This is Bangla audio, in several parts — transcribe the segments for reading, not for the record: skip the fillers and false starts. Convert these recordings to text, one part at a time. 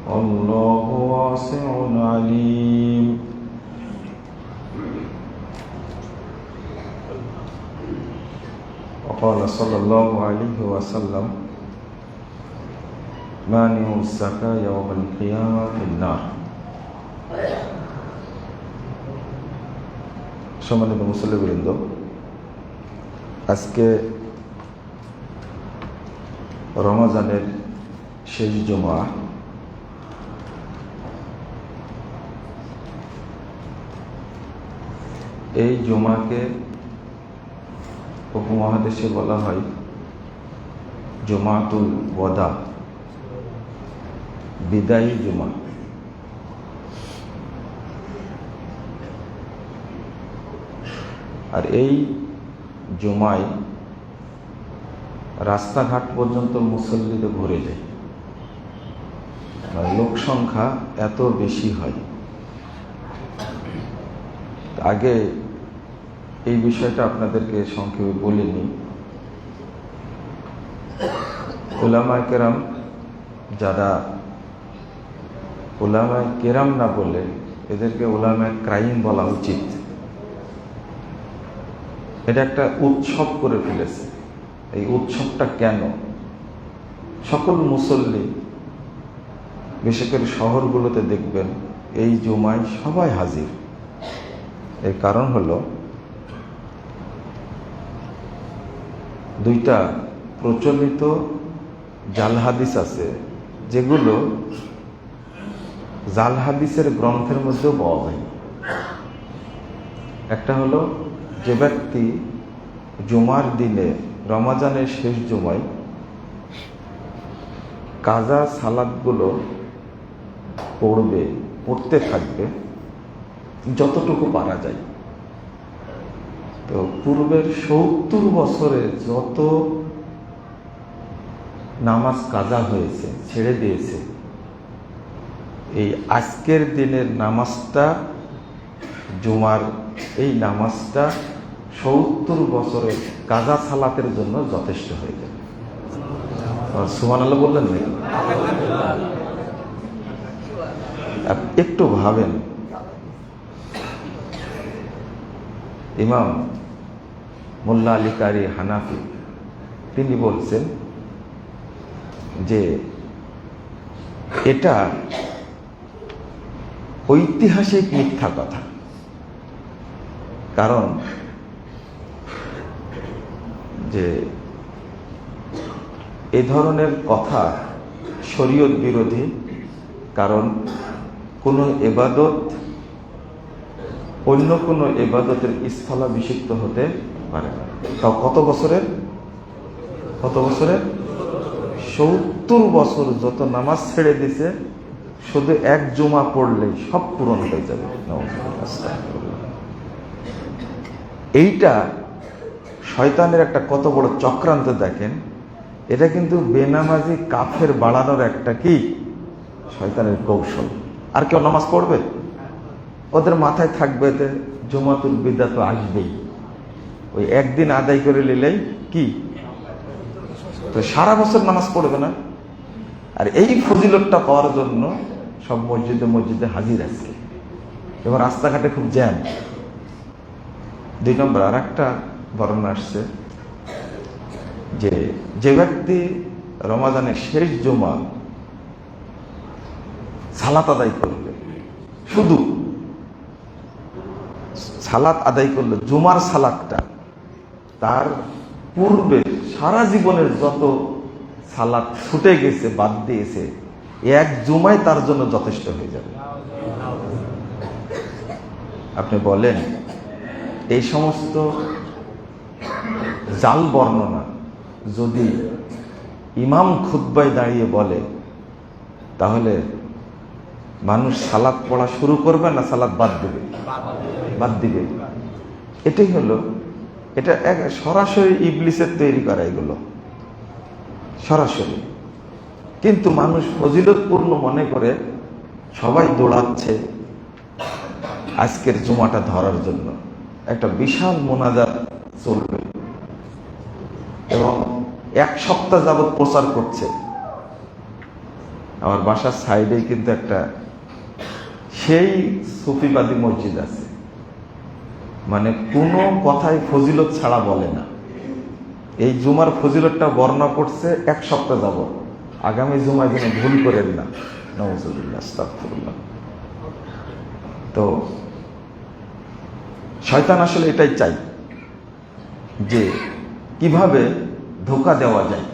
والله واسع عليم. وقال صلى الله عليه وسلم مانع الزكاة يوم القيامة في النار. সম্মানিত মুসল্লিবৃন্দ, আজকে রমজানের শেষ জুমা। এই জুমাকে উপমহাদেশে বলা হয় জুমাতুল ওয়াদা, বিদায়ী জুমা। আর এই জুমায় রাস্তাঘাট পর্যন্ত মুসল্লিদের ভরে যায়, লোক সংখ্যা এত বেশি হয়। আগে এই বিষয়টা আপনাদেরকে সংক্ষেপে বলিনি। উলামায়ে কেরাম, যারা উলামায়ে কেরাম না বলে এদেরকে উলামায়ে ক্রাইম বলা উচিত, এটা একটা উৎসব করে ফেলেছে। এই উৎসবটা কেন? সকল মুসল্লি, বিশেষ করে শহরগুলোতে দেখবেন এই জুমায় সবাই হাজির। এর কারণ হলো দুইটা প্রচলিত জাল হাদিস আছে, যেগুলো জাল হাদিসের গ্রন্থের মধ্যেও পাওয়া যায়। একটা হলো, যে ব্যক্তি জুমার দিনে রমজানের শেষ জুমায় কাজা সালাতগুলো পড়তে থাকবে যতটুকু পারা যায়। তো পূর্বের 70 বছরে যত নামাজ কাজা হয়েছে, ছেড়ে দিয়েছে, এই আজকের দিনের নামাজটা, জুমার এই নামাজটা 70 বছরের কাজা সালাতের জন্য যথেষ্ট হয়ে যাবে। সুবহানাল্লাহ বললেন নাকি? একটু ভাবেন, ইমাম মোল্লা আলী কারি হানাফি তিনি বলছেন যে এটা ঐতিহাসিক মিথ্যা কথা। কারণ যে এ ধরনের কথা শরীয়ত বিরোধী। কারণ কোনো ইবাদত অন্য কোনো ইবাদতের স্থলাভিষিক্ত হতে পারে না। তাও কত বছরের? 70 বছর যত নামাজ ছেড়ে দিছে, শুধু এক জুমা পড়লেই সব পূরণ হয়ে যাবে। এইটা শয়তানের একটা কত বড় চক্রান্ত দেখেন। এটা কিন্তু বেনামাজি কাফের বাড়ানোর একটা কি শয়তানের কৌশল। আর কেউ নামাজ পড়বে? ওদের মাথায় থাকবে যে জুমাতুল বিদা তো আসবেই, ওই একদিন আদায় করে নিলেই কি, তো সারা বছর নামাজ পড়বে না। আর এই ফজিলতটা পাওয়ার জন্য সব মসজিদে হাজির আছে এবং রাস্তাঘাটে খুব জ্যাম। 2 নম্বর আর একটা বর্ণনা আসছে যে ব্যক্তি রমাদানের শেষ জুমা সালাত আদায় করবে, শুধু সালাত আদায় করলে, জুমার সালাতটা, তার পূর্বে সারা জীবনের যত সালাত ছুটে গেছে, বাদ দিয়েছে, এক জুমায় তার জন্য যথেষ্ট হয়ে যাবে। আপনি বলেন, এই সমস্ত জাল বর্ণনা যদি ইমাম খুতবায় দাঁড়িয়ে বলে, তাহলে মানুষ সালাত পড়া শুরু করবে না সালাত বাদ দিবে? এটাই হলো, এটা সরাসরি ইবলিসের তৈরি করা, এগুলো সরাসরি। কিন্তু মানুষ ফজিলতপূর্ণ মনে করে সবাই দৌড়াচ্ছে আজকের জুমাটা ধরার জন্য। একটা বিশাল মোনাজাত চলবে এবং 1 সপ্তাহ যাবৎ প্রচার করছে। আমার বাসার সাইডেই কিন্তু একটা সেই সুফিবাদী মসজিদ আছে, মানে কোনো কথাই ফজিলত ছাড়া বলে না। এই জুমার ফজিলতটা বর্ণনা করছে 1 সপ্তাহ যাব, আগামী জুমায় যেন ভুল করেন না। নাউজুবিল্লাহ, আস্তাগফিরুল্লাহ। তো শয়তান আসলে এটাই চাই যে কিভাবে ধোঁকা দেওয়া যায়।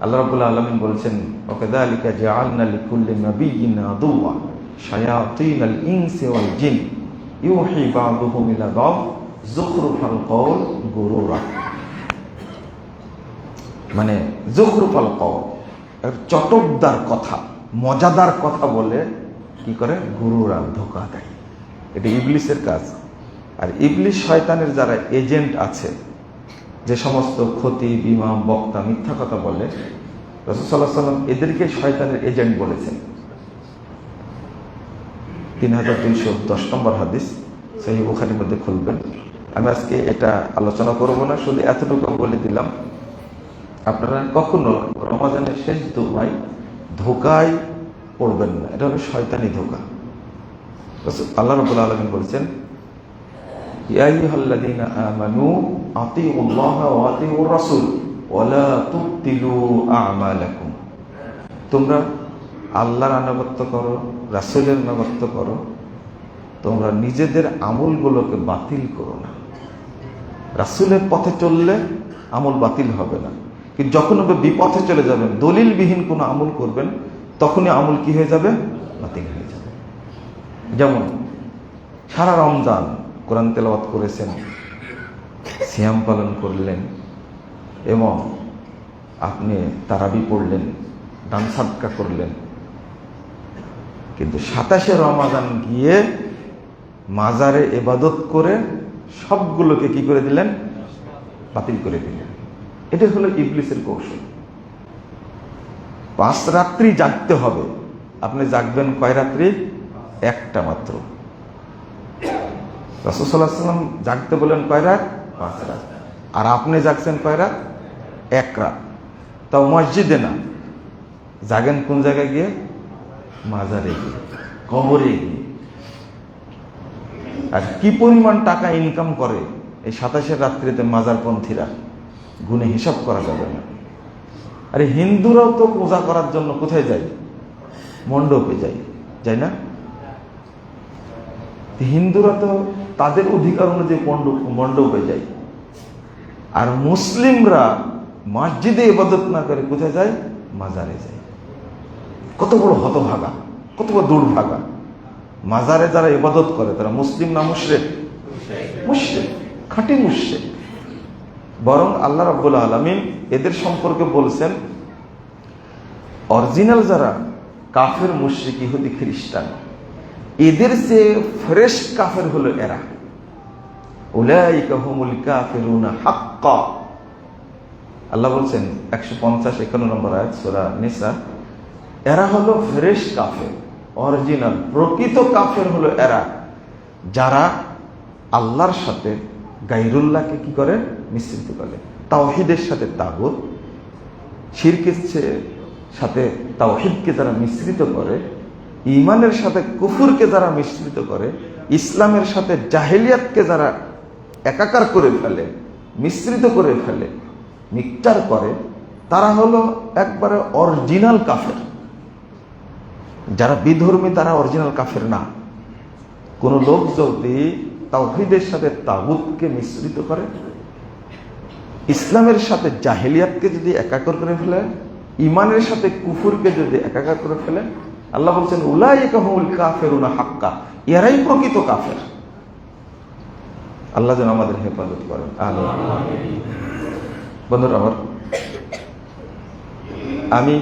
আল্লাহ রাব্বুল আলামিন বলছেন, ওয়াকাযালিকা জাআলনা লিকুল্লি নাবিয়্যিন আদুওয়া শায়াতিনাল ইনসি ওয়াল জিন ইউহি বা'দুহুম ইলা বা'দ যুখরুফাল কওল গুরুরা। মানে যুখরুফাল কওল, চটকদার কথা, মজাদার কথা বলে কি করে? গুরুরা, ধোঁকা দেয়। এটা ইবলিসের কাজ। আর ইবলিস শয়তানের যারা এজেন্ট আছে, যে সমস্ত ক্ষতি, বিমা, বক্তা, মিথ্যা কথা বলে, রাসূল সাল্লাল্লাহু আলাইহি ওয়াসাল্লাম এদেরকে শয়তানের এজেন্ট বলেছেন। 3210 নম্বর হাদিস, সহিহ বুখারীর মধ্যে খুলবেন। আমি আজকে এটা আলোচনা করব না, শুধু এতটুকু বলে দিলাম, আপনারা কখনো রমাদানের শেষ দুয়ায় ধোঁকায় পড়বেন না। এটা হলো শয়তানি ধোঁকা। আল্লাহ রাব্বুল আলামিন বলেছেন, ইয়া আইয়ুহাল্লাযীনা আমানু আতিউল্লাহা ওয়া আতিউর রাসূল ওয়া লা তুবতিলু আমালাকুম। তোমরা আল্লাহর আনুগত্য করো, রাসূলের আনুগত্য করো, তোমরা নিজেদের আমলগুলোকে বাতিল করো না। রাসূলের পথে চললে আমল বাতিল হবে না, কিন্তু যখন আপনি বিপথে চলে যাবেন, দলিলবিহীন কোনো আমল করবেন, তখনই আমল কি হয়ে যাবে? বাতিল হয়ে যাবে। যেমন সারা রমজান কোরআন তেলাওয়াত করেছেন, সিয়াম পালন করলেন, এবং আপনি তারাবি পড়লেন, দান সাদকা করলেন, কিন্তু 27শে রমাদান গিয়ে মাজারে ইবাদত করে সবগুলোকে কি করে দিলেন? বাতিল করে দিলেন। এটা হলো ইবলিসের কৌশল। 5 রাত্রি জাগতে হবে, আপনি জাগবেন কয় রাত্রি? একটা মাত্র। রাসূল সাল্লাল্লাহু আলাইহি ওয়াসাল্লাম জাগতে বলেন কয় রাত? 5 রাত। আর আপনি জাগছেন কয় রাত? 1 রাত। তাও মসজিদে না, জাগেন কোন জায়গায় গিয়ে? মাজারে গিয়ে, কবরে গিয়ে। আর কি পরিমাণ টাকা ইনকাম করে এই 27শে রাত্রিতে মাজারপন্থীরা, গুণে হিসাব করা যাবে না। আরে হিন্দুরাও তো পূজা করার জন্য কোথায় যায়? মণ্ডপে যায়, যায় না? হিন্দুরা তো তাদের অধিকার অনুযায়ী মণ্ডপে যায়, আর মুসলিমরা মসজিদে ইবাদত না করে কোথায় যায়? মাজারে যায়। কত বড় হতভাগা, কত বড় দুর্ভাগা! মাজারে যারা ইবাদত করে তারা মুসলিম না মুশরিক? মুশরিক, খাঁটি মুশরিক। বরং আল্লাহ রাব্বুল আলামিন এদের সম্পর্কে বলছেন, অরিজিনাল যারা কাফের, মুশরিক, ইহুদি, খ্রিস্টান, এদের চেয়ে ফ্রেশ কাফের হলো এরা। উলাইকা হুমুল কাফিরুনা হাক্কা। আল্লাহ বলছেন 150-51 নম্বর আয়াত সূরা নিসা, এরা হলো ফ্রেশ কাফের, অরিজিনাল প্রকৃত কাফের হলো এরা যারা আল্লাহর সাথে গায়রুল্লাহকে কি করে? মিশ্রিত করে। তাওহীদের সাথে তাগুত, শিরকের সাথে তাওহীদকে যারা মিশ্রিত করে, ঈমানের সাথে কুফরকে যারা মিশ্রিত করে, ইসলামের সাথে জাহেলিয়াতকে যারা একাকার করে ফেলে, মিশ্রিত করে ফেলে, মিক্সচার করে, তারা হলো একবারে অরিজিনাল কাফের। যারা বিধর্মী তারা অরিজিনাল কাফের না। কোন লোক যদি তাওহীদের সাথে তাগুতকে মিশ্রিত করে, ইসলামের সাথে জাহেলিয়াতকে যদি একাকার করে ফেলে, ঈমানের সাথে কুফরকে যদি একাকার করে ফেলে, আল্লাহ বলছেন উলাইকা হুমুল কাফিরুনা হাক্কা, এরাই প্রকৃত কাফের। আল্লাহ যেন আমাদের হেফাজত করেন, আমিন। বন্ধুরা আমার, আমি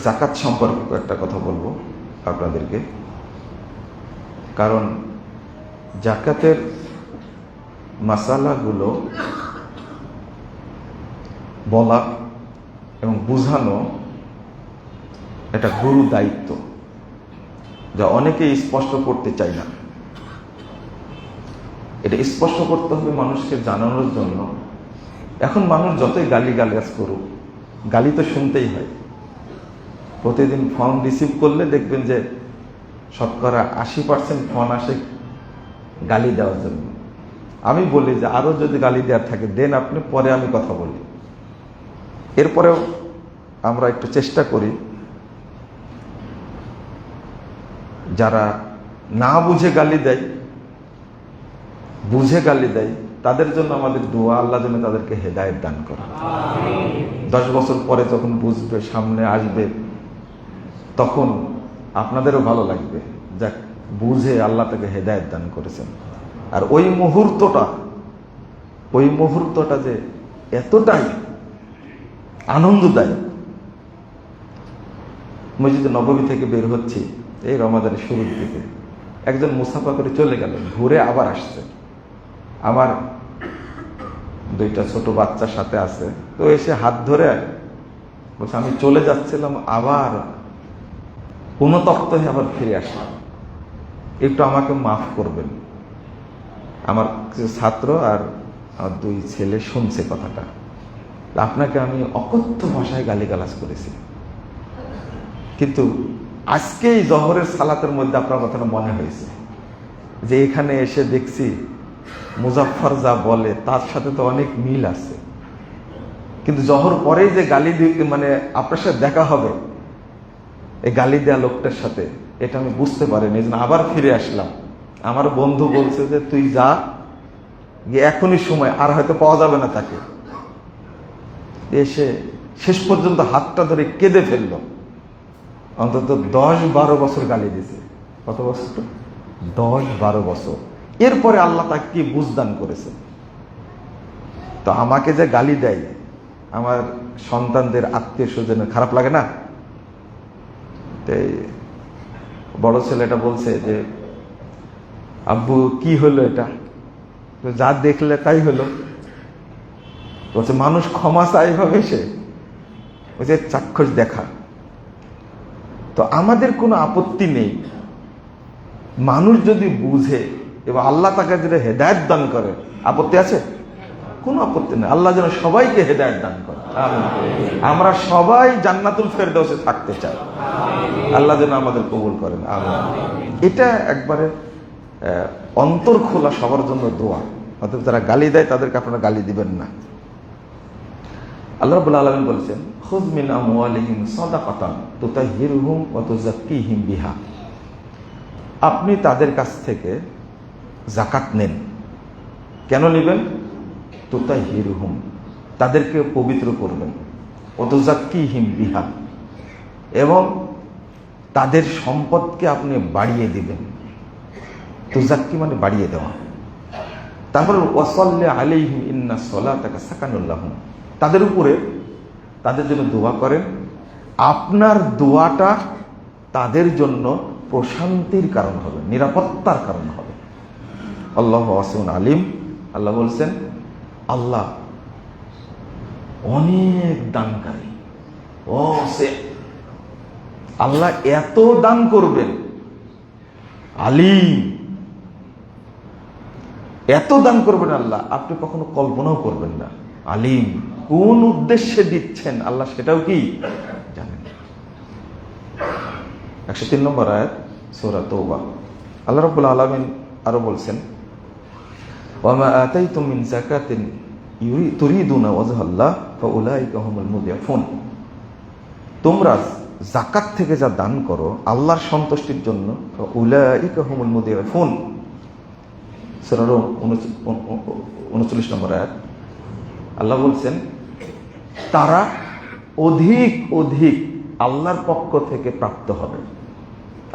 যাকাত সম্পর্কে একটা কথা বলবো আপনাদেরকে, কারণ যাকাতের মাসালাগুলো বলা এবং বুঝানো এটা গুরু দায়িত্ব, যা অনেকেই স্পষ্ট করতে চায় না। এটা স্পষ্ট করতে হবে মানুষকে জানানোর জন্য। এখন মানুষ যতই গালিগালাজ করুক, গালি তো শুনতেই হয়। প্রতিদিন ফোন রিসিভ করলে দেখবেন যে শতকরা 80% ফোন আসে গালি দেওয়ার জন্য। আমি বলি যে আরো যদি গালি দেওয়ার থাকে দেন আপনি, পরে আমি কথা বলি। এরপরেও আমরা একটু চেষ্টা করি যারা না বুঝে গালি দেয়, বুঝে গালি দেয়, তাদের জন্য আমাদের দোয়া, আল্লাহ যেন তাদেরকে হেদায়েত দান করে। 10 বছর পরে যখন বুঝবে, সামনে আসবে, তখন আপনাদেরও ভালো লাগবে, যাক বুঝে আল্লাহ তাকে হেদায়েত দান করেছেন। আর ওই মুহূর্তটা যে এতটাই আনন্দদায়ক। মসজিদে নববী থেকে বের হচ্ছি এই রমাদানের শুরুর দিকে, একজন মুসাফা করে চলে গেল, ঘুরে আবার আসছে। আমার 2টা ছোট বাচ্চার সাথে আছে, তো এসে হাত ধরে বলছে আমি চলে যাচ্ছিলাম, আবার অনুতপ্ত হয়ে আবার ফিরে আসলাম, একটু আমাকে মাফ করবেন। আমার কিছু ছাত্র আর আমার 2 ছেলে শুনছে কথাটা, আপনাকে আমি অকথ্য ভাষায় গালিগালাজ করেছি, কিন্তু আজকে এই জহরের সালাতের মধ্যে আপনার কথাটা মনে হয়েছে যে এখানে এসে দেখছি মুজাফফর যা বলে তার সাথে তো অনেক মিল আছে, কিন্তু জহর পরেই যে গালি মানে আপনার সাথে দেখা হবে এই গালি দেয়া লোকটার সাথে, এটা আমি বুঝতে পারিনি। এই জন্য আবার ফিরে আসলাম। আমার বন্ধু বলছে যে তুই যা, এখনই সময়, আর হয়তো পাওয়া যাবে না তাকে। এসে শেষ পর্যন্ত হাতটা ধরে কেঁদে ফেললো। অন্তত 10-12 বছর গালি দিছে। কত বছর? 10-12 বছর। এরপরে আল্লাহ তাকে কি বুঝদান করেছে। তো আমাকে যে গালি দেয়, আমার সন্তানদের আত্মীয় স্বজনের খারাপ লাগে না? বড় ছেলেটা বলছে যে আব্বু কি হলো এটা? যা দেখলে তাই হলো। বলছে মানুষ ক্ষমা চায় ভাবে, সে বলছে চাক্ষুষ দেখা। তো আমাদের কোনো আপত্তি নেই, মানুষ যদি বুঝে এবং আল্লাহ তাকে যদি হেদায়েত দান করে। আপত্তি আছে? কোনো আপত্তি নেই। আল্লাহ যেন সবাইকে হেদায়েত দান করে। আমরা সবাই জান্নাতুল ফেরদাউসে থাকতে চাই, আল্লাহ যেন আমাদের কবুল করেন। এটা একবারে অন্তর খোলা সবার জন্য দোয়া। অর্থাৎ যারা গালি দেয় তাদেরকে আপনারা গালি দিবেন না। আল্লাহ রাব্বুল আলামিন বলেছেন খুয মিন আমওয়ালিহিম সাদাকাতান তুতাহহিরুহুম ওয়া তুযাক্কিহিম বিহা। আপনি তাদের কাছ থেকে যাকাত নেন। কেন নেবেন? তুতাহহিরুহুম, তাদেরকে পবিত্র করবেন, ওয়া তুযাক্কিহিম বিহা, এবং তাদের সম্পদকে আপনি বাড়িয়ে দিবেন। তুযাক্কি মানে বাড়িয়ে দেওয়া। তারপর ওয়াসাল্লি আলাইহিম ইন্না সলাতাকা সাকানুল লাহুম, তাদের উপরে তাদের জন্য দোয়া করেন। আপনার দোয়াটা তাদের জন্য প্রশান্তির কারণ হবে, নিরাপত্তার কারণ হবে। আল্লাহু ওয়াসিউন আলিম। আল্লাহ বলছেন আল্লাহ অনেক দানকারী। আল্লাহ এত দান করবেন, আলিম, এত দান করবেন আল্লাহ, আপনি কখনো কল্পনাও করবেন না। আলিম, কোন উদ্দেশ্যে দিচ্ছেন আল্লাহ সেটাও কি জানেন। 103 নম্বর আয়াত সূরা তাওবা। আল্লাহ রাব্বুল আলামিন আরো বলছেন ওয়ামা আতাইতুম মিন যাকাতিন তুরিদুনা ওয়াজহাল্লাহ ফাউলাইকা হুমুল মুদিয়াফুন। তোমরা যাকাত থেকে যা দান করো আল্লাহর সন্তুষ্টির জন্য, ফাউলাইকা হুমুল মুদিয়াফুন। সূরা 39 নম্বর আয়াত। আল্লাহ বলছেন তারা অধিক অধিক আল্লাহর পক্ষ থেকে প্রাপ্ত হবে।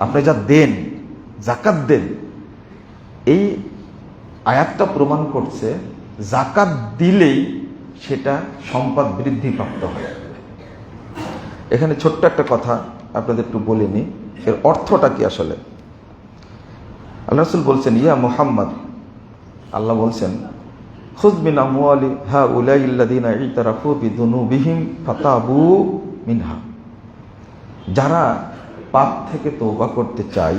আপনি যা দেন, যাকাত দেন, এই আয়াতটা প্রমাণ করছে যাকাত দিলেই সেটা সম্পদ বৃদ্ধি প্রাপ্ত হয়। এখানে ছোট্ট একটা কথা আপনাদের একটু বলে নি, এর অর্থটা কি আসলে। আল্লাহ রাসূল বলছেন ইয়া মুহাম্মদ, আল্লাহ বলছেন খুয মিন আমওয়ালি হাউলাইল্লাযিনা ইতারাফু বিযুনুবিহিম ফাতাবু মিনহা। যারা পাপ থেকে তওবা করতে চায়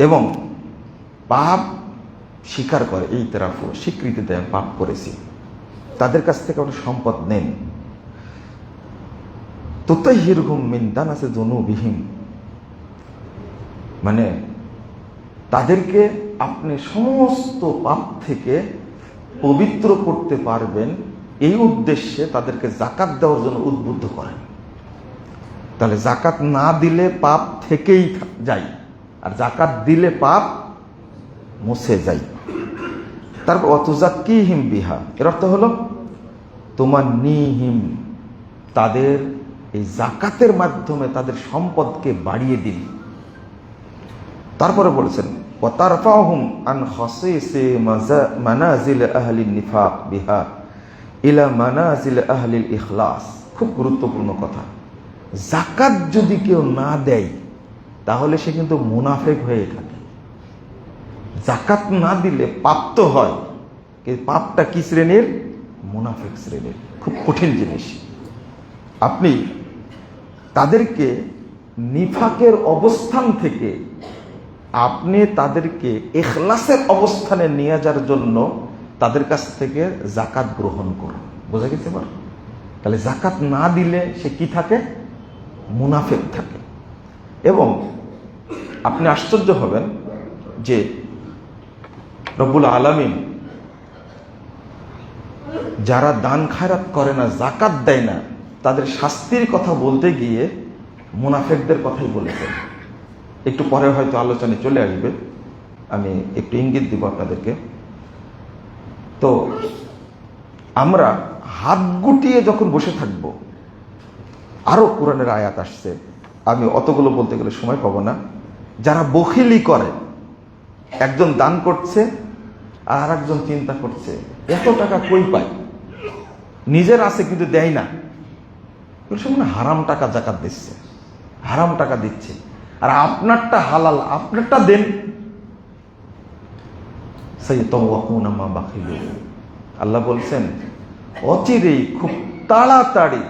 এবং পাপ স্বীকার করে, ইতারাফু স্বীকৃতি দেয় পাপ করেছি, তাদের কাছ থেকে আপনি সম্পদ নেন। তুতাহহিরুহুম মিন দানাসি যুনুবিহিম, মানে তাদেরকে আপনি সমস্ত পাপ থেকে পবিত্র করতে পারবেন, এই উদ্দেশ্যে তাদেরকে যাকাত দেওয়ার জন্য উদ্বুদ্ধ করেন। তাহলে যাকাত না দিলে পাপ থেকেই যায়, আর যাকাত দিলে পাপ মুছে যায়। তারপর ওয়াতুযাক্কিহিম বিহা, এর অর্থ হলো তুমান্নিহিম, তাদের এই যাকাতের মাধ্যমে তাদের সম্পদকে বাড়িয়ে দিন। তারপরে বলেছেন ওয়াতারফাহুম আন খাসিসি মানাজিল আহলিন নিফাক বিহা ইলা মানাজিল আহলিল ইখলাস। খুব গুরুত্বপূর্ণ কথা। যাকাত যদি কেউ না দেয় তাহলে সে কিন্তু মুনাফিক হয়ে থাকে। যাকাত না দিলে পাপ তো হয়, কিন্তু পাপটা কি শ্রেণীর? মুনাফিক শ্রেণীর। খুব কঠিন জিনিস। আপনি তাদেরকে নিফাকের অবস্থান থেকে আপনি তাদেরকে ইখলাসের অবস্থানে নিয়ে যাওয়ার জন্য তাদের কাছ থেকে যাকাত গ্রহণ করুন। বোঝা গেছে? তাহলে যাকাত না দিলে সে কি থাকে? মুনাফিক থাকে। এবং আপনি আশ্চর্য হবেন যে রব্বুল আলামিন যারা দান খায়রাত করে না, যাকাত দেয় না, তাদের শাস্তির কথা বলতে গিয়ে মুনাফিকদের কথাই বলেছেন। একটু পরে হয়তো আলোচনায় চলে আসবে, আমি একটু ইঙ্গিত দিব আপনাদেরকে। তো আমরা হাত গুটিয়ে যখন বসে থাকব, আরো কোরআনের আয়াত আসছে, আমি অতগুলো বলতে গেলে সময় পাবো না। যারা বখিলি করে, একজন দান করছে আর একজন চিন্তা করছে এত টাকা কই পায়, নিজের আছে কিন্তু দেয় না, হারাম টাকা যাকাত দিচ্ছে, হারাম টাকা দিচ্ছে, আর আপনারটা হালাল, আপনারটা দেন। আল্লাহ বলছেন অচিরেই, খুব তাড়াতাড়ি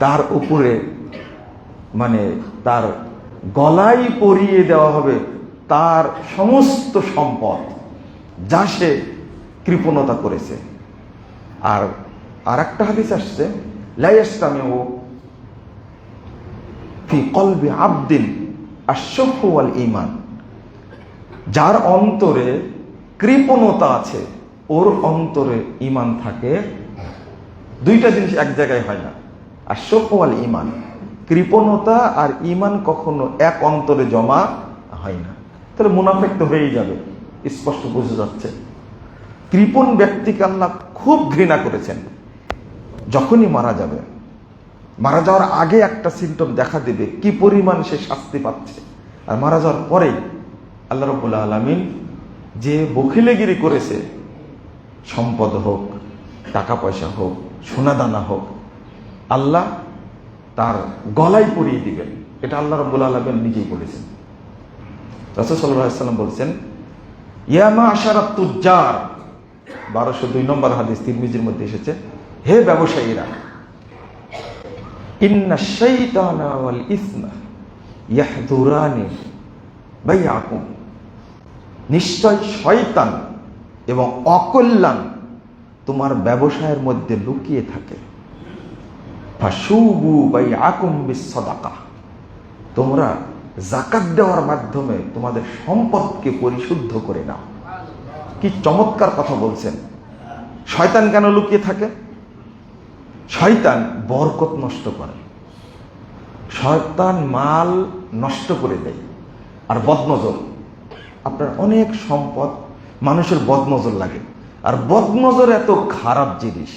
তার উপরে, মানে তার গলায় পরিয়ে দেওয়া হবে তার সমস্ত সম্পদ, যা সে কৃপণতা করেছে। আর একটা হাদিস আসছে, লা ইয়াসতামিউ ফি কলবি আবদিন আশ-শুহু ওয়াল ঈমান, যার অন্তরে কৃপণতা আছে ওর অন্তরে ঈমান থাকে। দুইটা জিনিস এক জায়গায় হয় না, আশ-শুহু ওয়াল ঈমান, কৃপণতা আর ঈমান কখনো এক অন্তরে জমা হয় না। তাহলে মুনাফিক তো হয়েই যাবে, স্পষ্ট বোঝা যাচ্ছে। কৃপণ ব্যক্তিকে আল্লাহ খুব ঘৃণা করেছেন। যখনই মারা যাবে, মারা যাওয়ার আগে একটা সিমটম দেখা দেবে কি পরিমাণ সে শাস্তি পাচ্ছে, আর মারা যাওয়ার পরে আল্লাহ রাব্বুল আলামিন যে বখিলেগিরি করেছে, সম্পদ হোক, টাকা পয়সা হোক, সোনাদানা হোক, আল্লাহ তার গলায় পরিয়ে দিবেন। এটা আল্লাহ রাব্বুল আলামিন নিজেই বলেছেন। রাসূল সাল্লাল্লাহু আলাইহি ওয়াসাল্লাম বলেছেন, ইয়া মা'শারাত তুজ্জার, 1202 নম্বর হাদিস, তিরমিজির মধ্যে এসেছে, হে ব্যবসায়ীরা, ইন্না শাইতানা ওয়াল ইসমা ইয়াহদুরানি বাইআকুম, নিশ্চয় শয়তান এবং অকল্যাণ তোমার ব্যবসায়ের মধ্যে লুকিয়ে থাকে। ফাশুবু বাইআকুম বিসসাদাকাহ, তোমরা যাকাত দেওয়ার মাধ্যমে তোমাদের সম্পদকে পরিশুদ্ধ করে নাও। কি চমৎকার কথা বলছেন। শয়তান কেন লুকিয়ে থাকে? শয়তান বরকত নষ্ট করে, শয়তান মাল নষ্ট করে দেয়। আর বদনজর, আপনার অনেক সম্পদ, মানুষের বদনজর লাগে, আর বদনজর এত খারাপ জিনিস,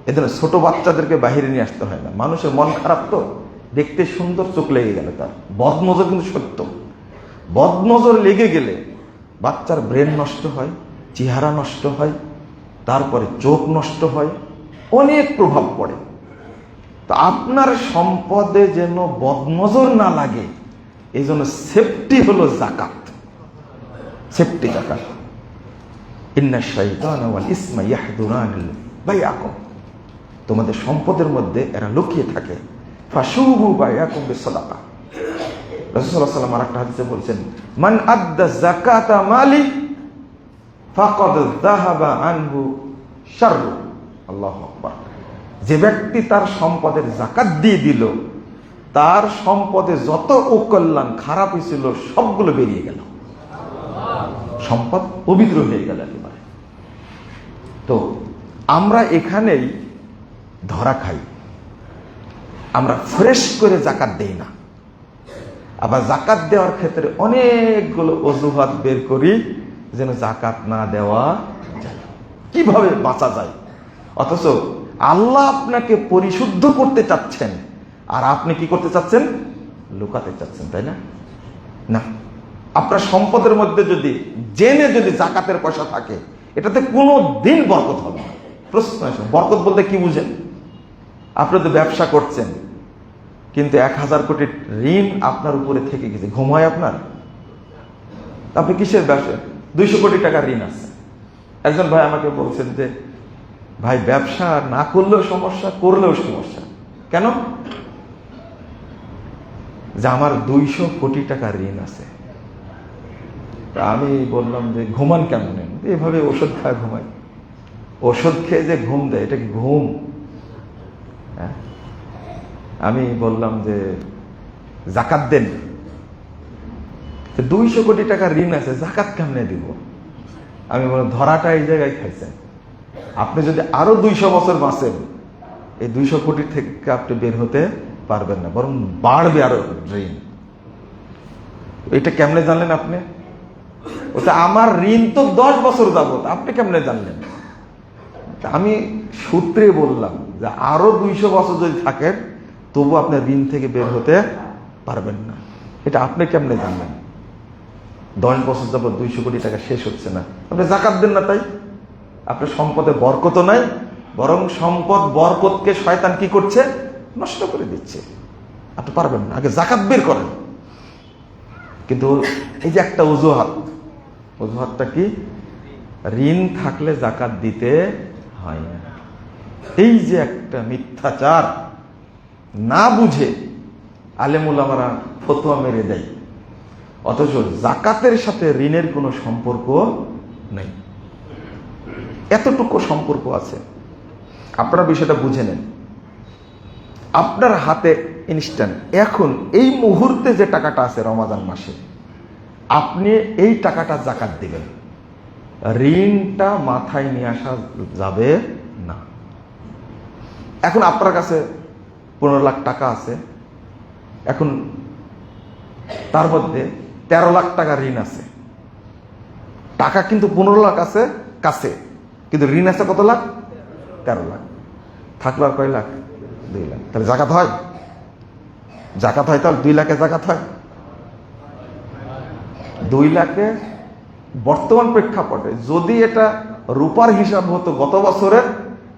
এদের ছোট বাচ্চাদেরকে বাহিরে নিয়ে আসতে হয় না। মানুষের মন খারাপ তো, দেখতে সুন্দর, চোখ লেগে গেলে তার বদনজর কিন্তু সত্য। বদনজর লেগে গেলে বাচ্চার ব্রেন নষ্ট হয়, চেহারা নষ্ট হয়, তারপরে চোখ নষ্ট হয়, অনেক প্রভাব পড়ে। তো আপনার সম্পদে যেন বদনজর না লাগে, এই জন্য সেফটি হলো যাকাত, সেফটি যাকাত। ইন্না শাইতানা ওয়াল ইসমা ইয়াহদুরানি বাইআকুম, তোমাদের সম্পদের মধ্যে এরা লুকিয়ে থাকে। ফাশুবু বাইআকুম বিসসাদাকাহ। রাসূল সাল্লাল্লাহু আলাইহি ওয়াসাল্লাম আরেকটা হাদিসে বলেছেন, মান আদ্দা যাকাতা মালি ফাকাদ যাহাবা আনহু শাররু। আল্লাহু আকবার। যে ব্যক্তি তার সম্পদের যাকাত দিয়ে দিল, তার সম্পদে যত অকল্যাণ খারাপ ছিল সবগুলো বেরিয়ে গেল, সম্পদ পবিত্র হয়ে গেল একেবারে। তো আমরা এখানেই ধরা খাই, আমরা ফ্রেশ করে যাকাত দেই না। আবার যাকাত দেওয়ার ক্ষেত্রে অনেকগুলো অজুহাত বের করি যেন যাকাত না দেওয়া যায়, কিভাবে বাঁচা যায়। অথচ আল্লাহ আপনাকে পরিশুদ্ধ করতে চাচ্ছেন, আর আপনি কি করতে চাচ্ছেন? লুকাতে চাচ্ছেন, তাই না? না, আপনার সম্পদের মধ্যে যদি জেনে যদি যাকাতের পয়সা থাকে, এটাতে কোনো দিন বরকত হবে না। প্রশ্ন আসে, বরকত বলতে কি বুঝেন? আপনি তো ব্যবসা করছেন, কিন্তু 1000 কোটি ঋণ আপনার উপরে থেকে গেছে, ঘুম হয় আপনার? আপনি কিসের ব্যবসা? 200 কোটি টাকার ঋণ আছে। একজন ভাই আমাকে বলছেন যে ভাই, ব্যবসা না করলেও সমস্যা, করলেও সমস্যা। কেন? যে আমার 200 কোটি টাকার ঋণ আছে। তা আমি বললাম যে ঘুমান কেমন? এভাবে ওষুধ খায় ঘুমায়। ওষুধ খেয়ে যে ঘুম দেয়, এটা কি ঘুম? হ্যাঁ। আমি বললাম যে যাকাত দেন। 200 কোটি টাকার ঋণ আছে, যাকাত কেমনে দিব? আমি বললাম ধরাটা এই জায়গায় খাইছেন। আপনি যদি আরো 200 বছর বাঁচেন, এই 200 কোটি থেকে আপনি বের হতে পারবেন না, বরং বাড়বে আরো ঋণ। এটা কেমনে জানলেন আপনি? ওটা আমার ঋণ তো 10 বছর যাবত, আপনি কেমনে জানলেন? আমি সূত্রে বললাম যে আরো 200 বছর যদি থাকেন, তবু আপনার ঋণ থেকে বের হতে পারবেন না। এটা আপনি কেমনে জানলেন? 10 বছর যাবত 200 কোটি টাকা শেষ হচ্ছে না, আপনি যাকাত দেন না, তাই আপনার সম্পদে বরকত নাই, বরং সম্পদ বরকতকে শয়তান কি করছে? নষ্ট করে দিচ্ছে। আপনি পারবেন না, আগে যাকাত বের করেন। কিন্তু এই যে একটা অজুহাতটা কি? ঋণ থাকলে যাকাত দিতে হয় না। এই যে একটা মিথ্যাচার, না বুঝে আলেম ওলামারা ফতোয়া মেরে দেয়, অথচ যাকাতের সাথে ঋণের কোনো সম্পর্ক নেই। এতটুকু সম্পর্ক আছে। আপনারা বিষয়টা বুঝে নেন। আপনার হাতে ইনস্ট্যান্ট এখন এই মুহূর্তে যে টাকাটা আছে রমাদান মাসে, আপনি এই টাকাটা যাকাত দিবেন, ঋণটা মাথায় নিয়ে আসা যাবে না। এখন আপনার কাছে 15 লাখ টাকা আছে, এখন তার মধ্যে 13 লাখ টাকা ঋণ আছে। টাকা কিন্তু 15 লাখ আছে কাছে, কিন্তু ঋণ আছে কত লাখ? 13 লাখ। থাকলো আর কয় লাখ? 2 লাখ। তাহলে যাকাত হয়? যাকাত হয়? তাহলে 2 লাখে যাকাত হয়? 2 লাখে বর্তমান প্রেক্ষাপটে যদি এটা রূপার হিসাব হতো গত বছরের,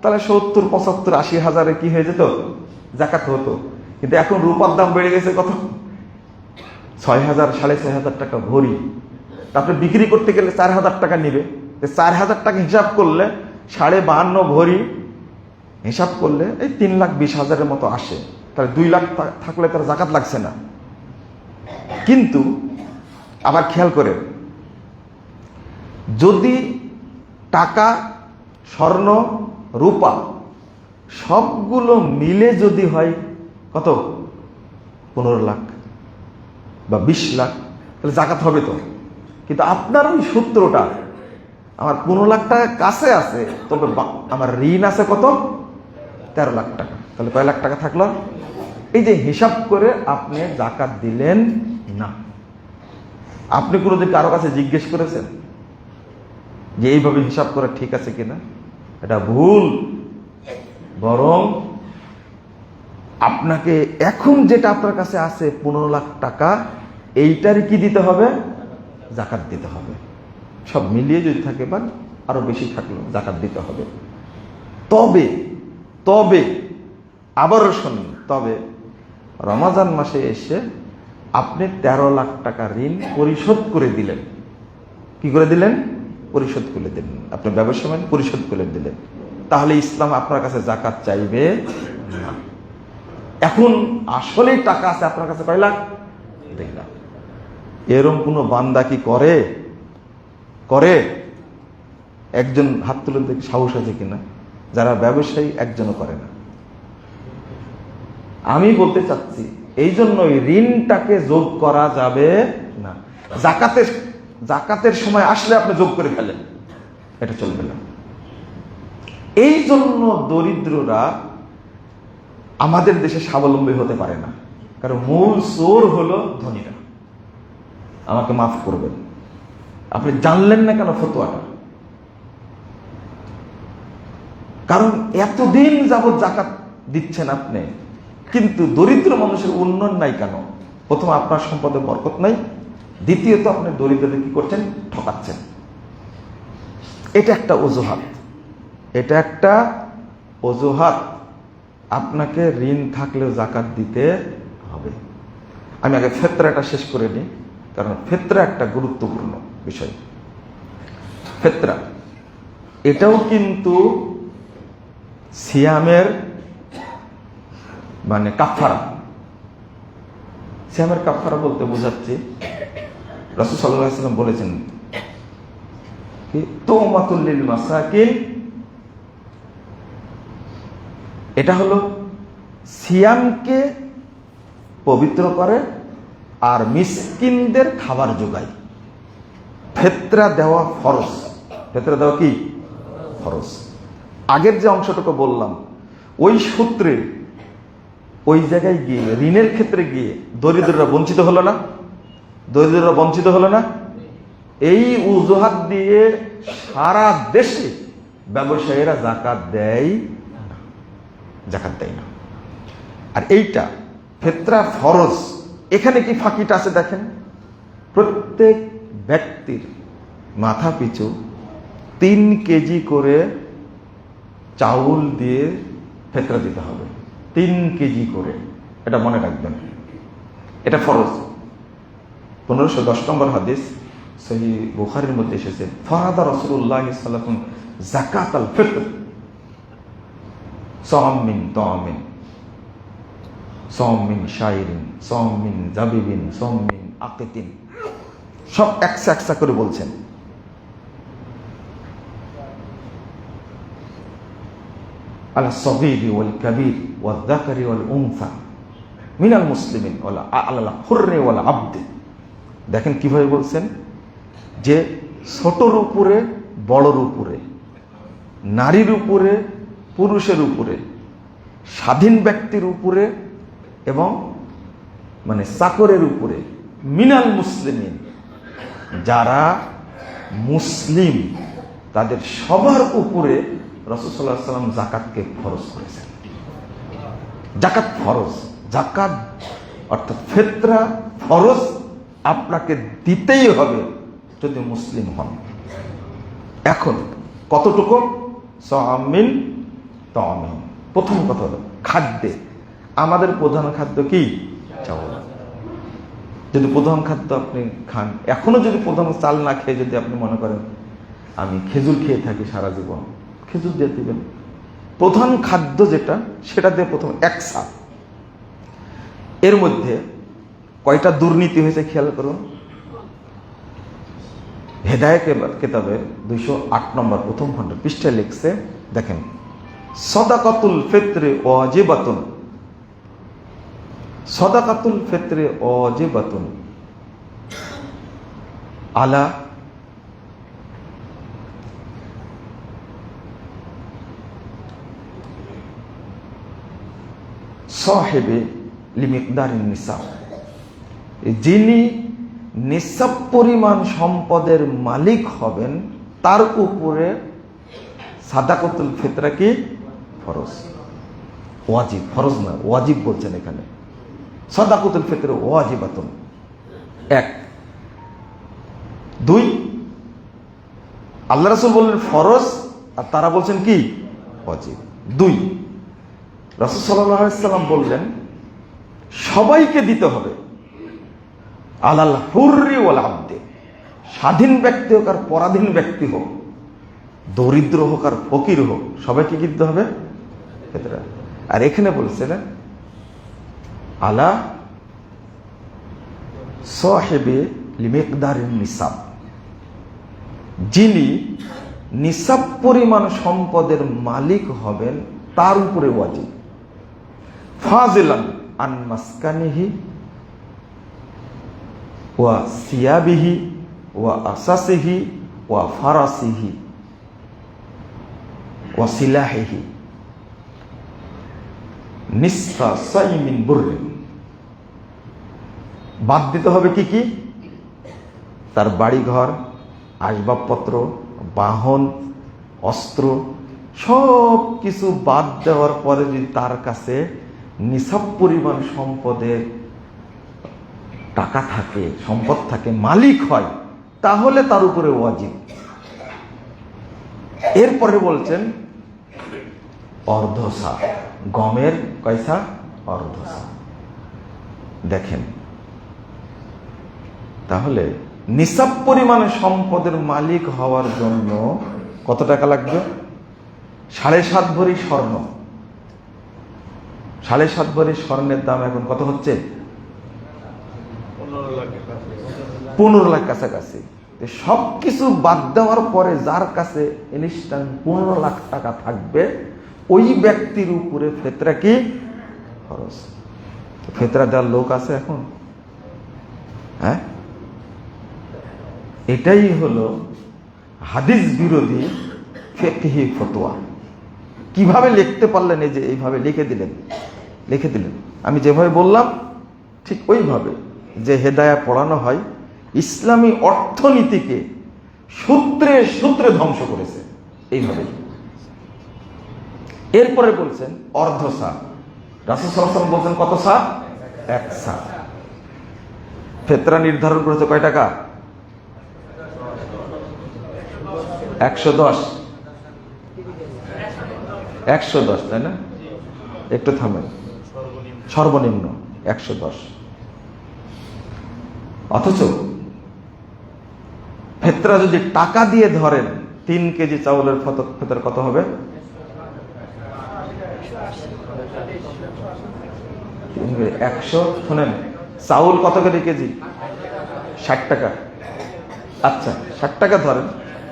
তাহলে 70, 75, 80 হাজারে কি হয়ে যেত? যাকাত হতো। কিন্তু এখন রূপার দাম বেড়ে গেছে কত? 6,000, 6,500 টাকা ভরি। তারপরে বিক্রি করতে গেলে 4,000 টাকা নিবে। 4,000 টাকা হিসাব করলে 52.5 ভরি হিসাব করলে এই 3,20,000 মতো আসে। তাহলে 2 লাখ থাকলে তার যাকাত লাগছে না। কিন্তু আবার খেয়াল করে, যদি টাকা, স্বর্ণ, রূপা সবগুলো মিলে যদি হয় কত? 15 লাখ বা 20 লাখ, তাহলে যাকাত হবে তো। কিন্তু আপনার ওই সূত্রটা, আমার 15 লাখ টাকা কাছে আছে, তবে আমার ঋণ আছে কত? 13 লাখ টাকা। তাহলে কয় লাখ টাকা থাকলো? এই যে হিসাব করে আপনি যাকাত দিলেন না। আপনি কোনোদিন কারো কাছে জিজ্ঞেস করেছেন যে এইভাবে হিসাব করা ঠিক আছে কিনা? এটা ভুল। বরং আপনাকে এখন যেটা আপনার কাছে আছে 15 লাখ টাকা, এইটারই কি দিতে হবে? যাকাত দিতে হবে। সব মিলিয়ে যদি থাকে বা আরো বেশি থাকলো, যাকাত দিতে হবে। তবে আবারও শুনুন, তবে রমাজান মাসে এসে আপনি 13 লাখ টাকা ঋণ পরিশোধ করে দিলেন। কি করে দিলেন? পরিশোধ করে দিলেন। আপনি ব্যবসা পরিশোধ করে দিলেন। তাহলে ইসলাম আপনার কাছে যাকাত চাইবে না। এখন আসলেই টাকা আছে আপনার কাছে কয় লাখ? 2 লাখ। এরকম কোনো বান্দা কি করে? একজন হাত তুলে দেখি সাহস আছে কিনা? যারা ব্যবসায়ী একজনও করে না। আমি বলতে চাচ্ছি এই জন্যই ঋণটাকে যোগ করা যাবে না। জাকাতের সময় আসলে আপনি যোগ করে ফেলেন, এটা চলবে না। এই জন্য দরিদ্ররা আমাদের দেশে স্বাবলম্বী হতে পারে না, কারণ মূল চোর হলো ধনীরা। আমাকে মাফ করবেন, আপনি জানলেন না কেন ফতোয়াটা? কারণ এতদিন যাবৎ জাকাত দিচ্ছেন আপনি, কিন্তু দরিদ্র মানুষের উন্নয়ন নাই কেন? প্রথম, আপনার সম্পদে বরকত নাই। দ্বিতীয়ত, আপনি দরিদ্রদের কি করছেন? ঠকাচ্ছেন। এটা একটা অজুহাত, এটা একটা অজুহাত। আপনাকে ঋণ থাকলেও জাকাত দিতে হবে। আমি আগে ফিতরাটা শেষ করে নিই, কারণ ফিতরা একটা গুরুত্বপূর্ণ বিষয়। ফিতরা এটাও কিন্তু সিয়ামের মানে কাফারা। সিয়ামের কাফারা বলতে বোঝাচ্ছে, রাসূল সাল্লাল্লাহু আলাইহি ওয়াসাল্লাম বলেছেন কি তুমাতুল লিল মাসাকিন, এটা হলো সিয়ামকে পবিত্র করে আর মিসকিনদের খাবার যোগায়। ফিতরা দেওয়া ফরজ। ফিতরা দেওয়া কি ফরজ? আগের যে অংশটুকু বললাম, ওই সূত্রে ওই জায়গায় গিয়ে ঋণের ক্ষেত্রে গিয়ে দরিদ্ররা বঞ্চিত হলো না? দরিদ্ররা বঞ্চিত হলো না? এই অজুহাত দিয়ে সারা দেশে ব্যবসায়ীরা জাকাত দেয় না। আর এইটা ফিতরা ফরজ, এখানে কি ফাঁকিটা আছে দেখেন। প্রত্যেক ব্যক্তির মাথা পিছু 3 কেজি করে চাউল দিয়ে ফিতরা দিতে হবে। 3 কেজি করে, এটা মনে রাখবেন, এটা ফরজ। 1510 নম্বর হাদিস সহিহ বুখারীর মধ্যে এসেছে, ফারাদা রাসূলুল্লাহ সাল্লাল্লাহু আলাইহি ওয়াসাল্লাম যাকাতাল ফিতর সাম মিন তামিন, সাম মিন শাইরিন, সাম মিন জাবিবিন, সাম মিন আকিতিন। সব একসা করে বলছেন। আলা সাগীরি ওয়াল কাবীর ওয়াল যাকারি ওয়াল উনসা মিনাল মুসলিমিন ওয়ালা আলা হুররি ওয়াল আবদি। দেখেন কিভাবে বলছেন, যে ছোটর উপরে বড়র উপরে, নারীর উপরে পুরুষের উপরে, স্বাধীন ব্যক্তির উপরে এবং মানে চাকরের উপরে, মিনাল মুসলিমিন, যারা মুসলিম তাদের সবার উপরে রাসূল সাল্লাল্লাহু আলাইহি ওয়াসাল্লাম যাকাতকে ফরজ করেছেন। যাকাত ফরজ, যাকাত অর্থাৎ ফিতরা ফরজ, আপনাকে দিতেই হবে যদি মুসলিম হন। এখন কতটুকু? সামিন তামিন। প্রথম কথা হলো খাদ্যে। আমাদের প্রধান খাদ্য কি? চাউল। যদি প্রধান খাদ্য আপনি খান, এখনো যদি প্রধান চাল না খেয়ে যদি আপনি মনে করেন আমি খেজুর খেয়ে থাকি সারা জীবন, খেজুর দিয়ে দিবেন। প্রধান খাদ্য যেটা, সেটা দিয়ে প্রথম 1 সা। এর মধ্যে কয়টা দুর্নীতি হয়েছে খেয়াল করুন। হেদায়েত কিতাবে 208 নম্বর প্রথম খণ্ড পৃষ্ঠায় লিখছে, দেখেন, সাদাকাতুল ফিত্রে ওয়াজিবাতুন, সাদাকাতুল ফিত্রে ওয়াজিবাতুন আলা সাহেবে লিমিকদারিন নিসাব। যিনি নিসাব পরিমাণ সম্পদের মালিক হবেন তার উপরে সাদাকাতুল ফিতরা কি ফরজ। ওয়াজিব, ফরজ না, ওয়াজিব বলছেন এখানে। সাদাকাতুল ফিতরা ওয়াজিবাতুন 1। 2, আল্লাহ রাসূল বললেন ফরজ আর তারা বলছেন কি ওয়াজিব। 2, রাসূল সাল্লাল্লাহু আলাইহি ওয়াসাল্লাম বললেন সবাইকে দিতে হবে। আলাল হুররি ওয়াল আবদে, স্বাধীন ব্যক্তি হোক আর পরাধীন ব্যক্তি হোক, দরিদ্র হোক আর ফকির হোক, সবাইকে কি দিতে হবে? ফিতরা। আর এখানে বলছিলেন আলা সাহেবে লিমিকদারিন নিসাব, যিনি নিসাব পরিমাণ সম্পদের মালিক হবেন তার উপরে ওয়াজিব। ফাজিলান আন মাসকানিহি ওয়া সিয়াবিহি ওয়া আসাসিহি ওয়া ফারাসিহি ওয়া সিলাহিহি নিসফা সাইমিন বুররিন। বাদ দিতে হবে কি কি? তার বাড়িঘর, আসবাবপত্র, বাহন, অস্ত্র, সব কিছু বাদ দেওয়ার পরে যদি তার কাছে নিসাব পরিমাণ সম্পদের টাকা থাকে, সম্পদ থাকে, মালিক হয়, তাহলে তার উপরে ওয়াজিব। এরপরে বলছেন অর্ধসা, গমের কয়সা? অর্ধসা। দেখেন তাহলে নিসাব পরিমাণে সম্পদের মালিক হওয়ার জন্য কত টাকা লাগবে? 7.5 ভরি স্বর্ণ। 7.5 ভরি স্বর্ণের দাম এখন কত হচ্ছে? 15 লাখ কাছাকাছি। সবকিছু বাদ দেওয়ার পরে যার কাছে ইনস্ট্যান্ট 15 লাখ টাকা থাকবে, ওই ব্যক্তির উপরে ফিতরা কি খরচ। ফিতরা দেওয়ার লোক আছে এখন? হ্যাঁ, এটাই হলো হাদিস বিরোধী ফিকহি ফতোয়া। কিভাবে লিখতে পারলেন? এই যে এইভাবে লিখে দিলেন। আমি যেভাবে বললাম ঠিক ওইভাবে যে হেদায়া পড়ানো হয়, ইসলামী অর্থনীতিকে সূত্রে সূত্রে ধ্বংস করেছে এইভাবে। এরপরে বলছেন অর্ধসা। রাসূল সাল্লাল্লাহু আলাইহি ওয়াসাল্লাম বলছেন কত সা? 1 সা। ফিতরা নির্ধারণ করেছে কয় টাকা? 110। 110, তাই না? একটু থামেন। সর্বনিম্ন 110। অথচ ফিতরা যদি টাকা দিয়ে ধরেন, 3 কেজি চাউলের ফিতরা কত হবে? 100। শুনেন, চাউল কত করে কেজি? 60 টাকা। আচ্ছা 60 টাকা ধরেন।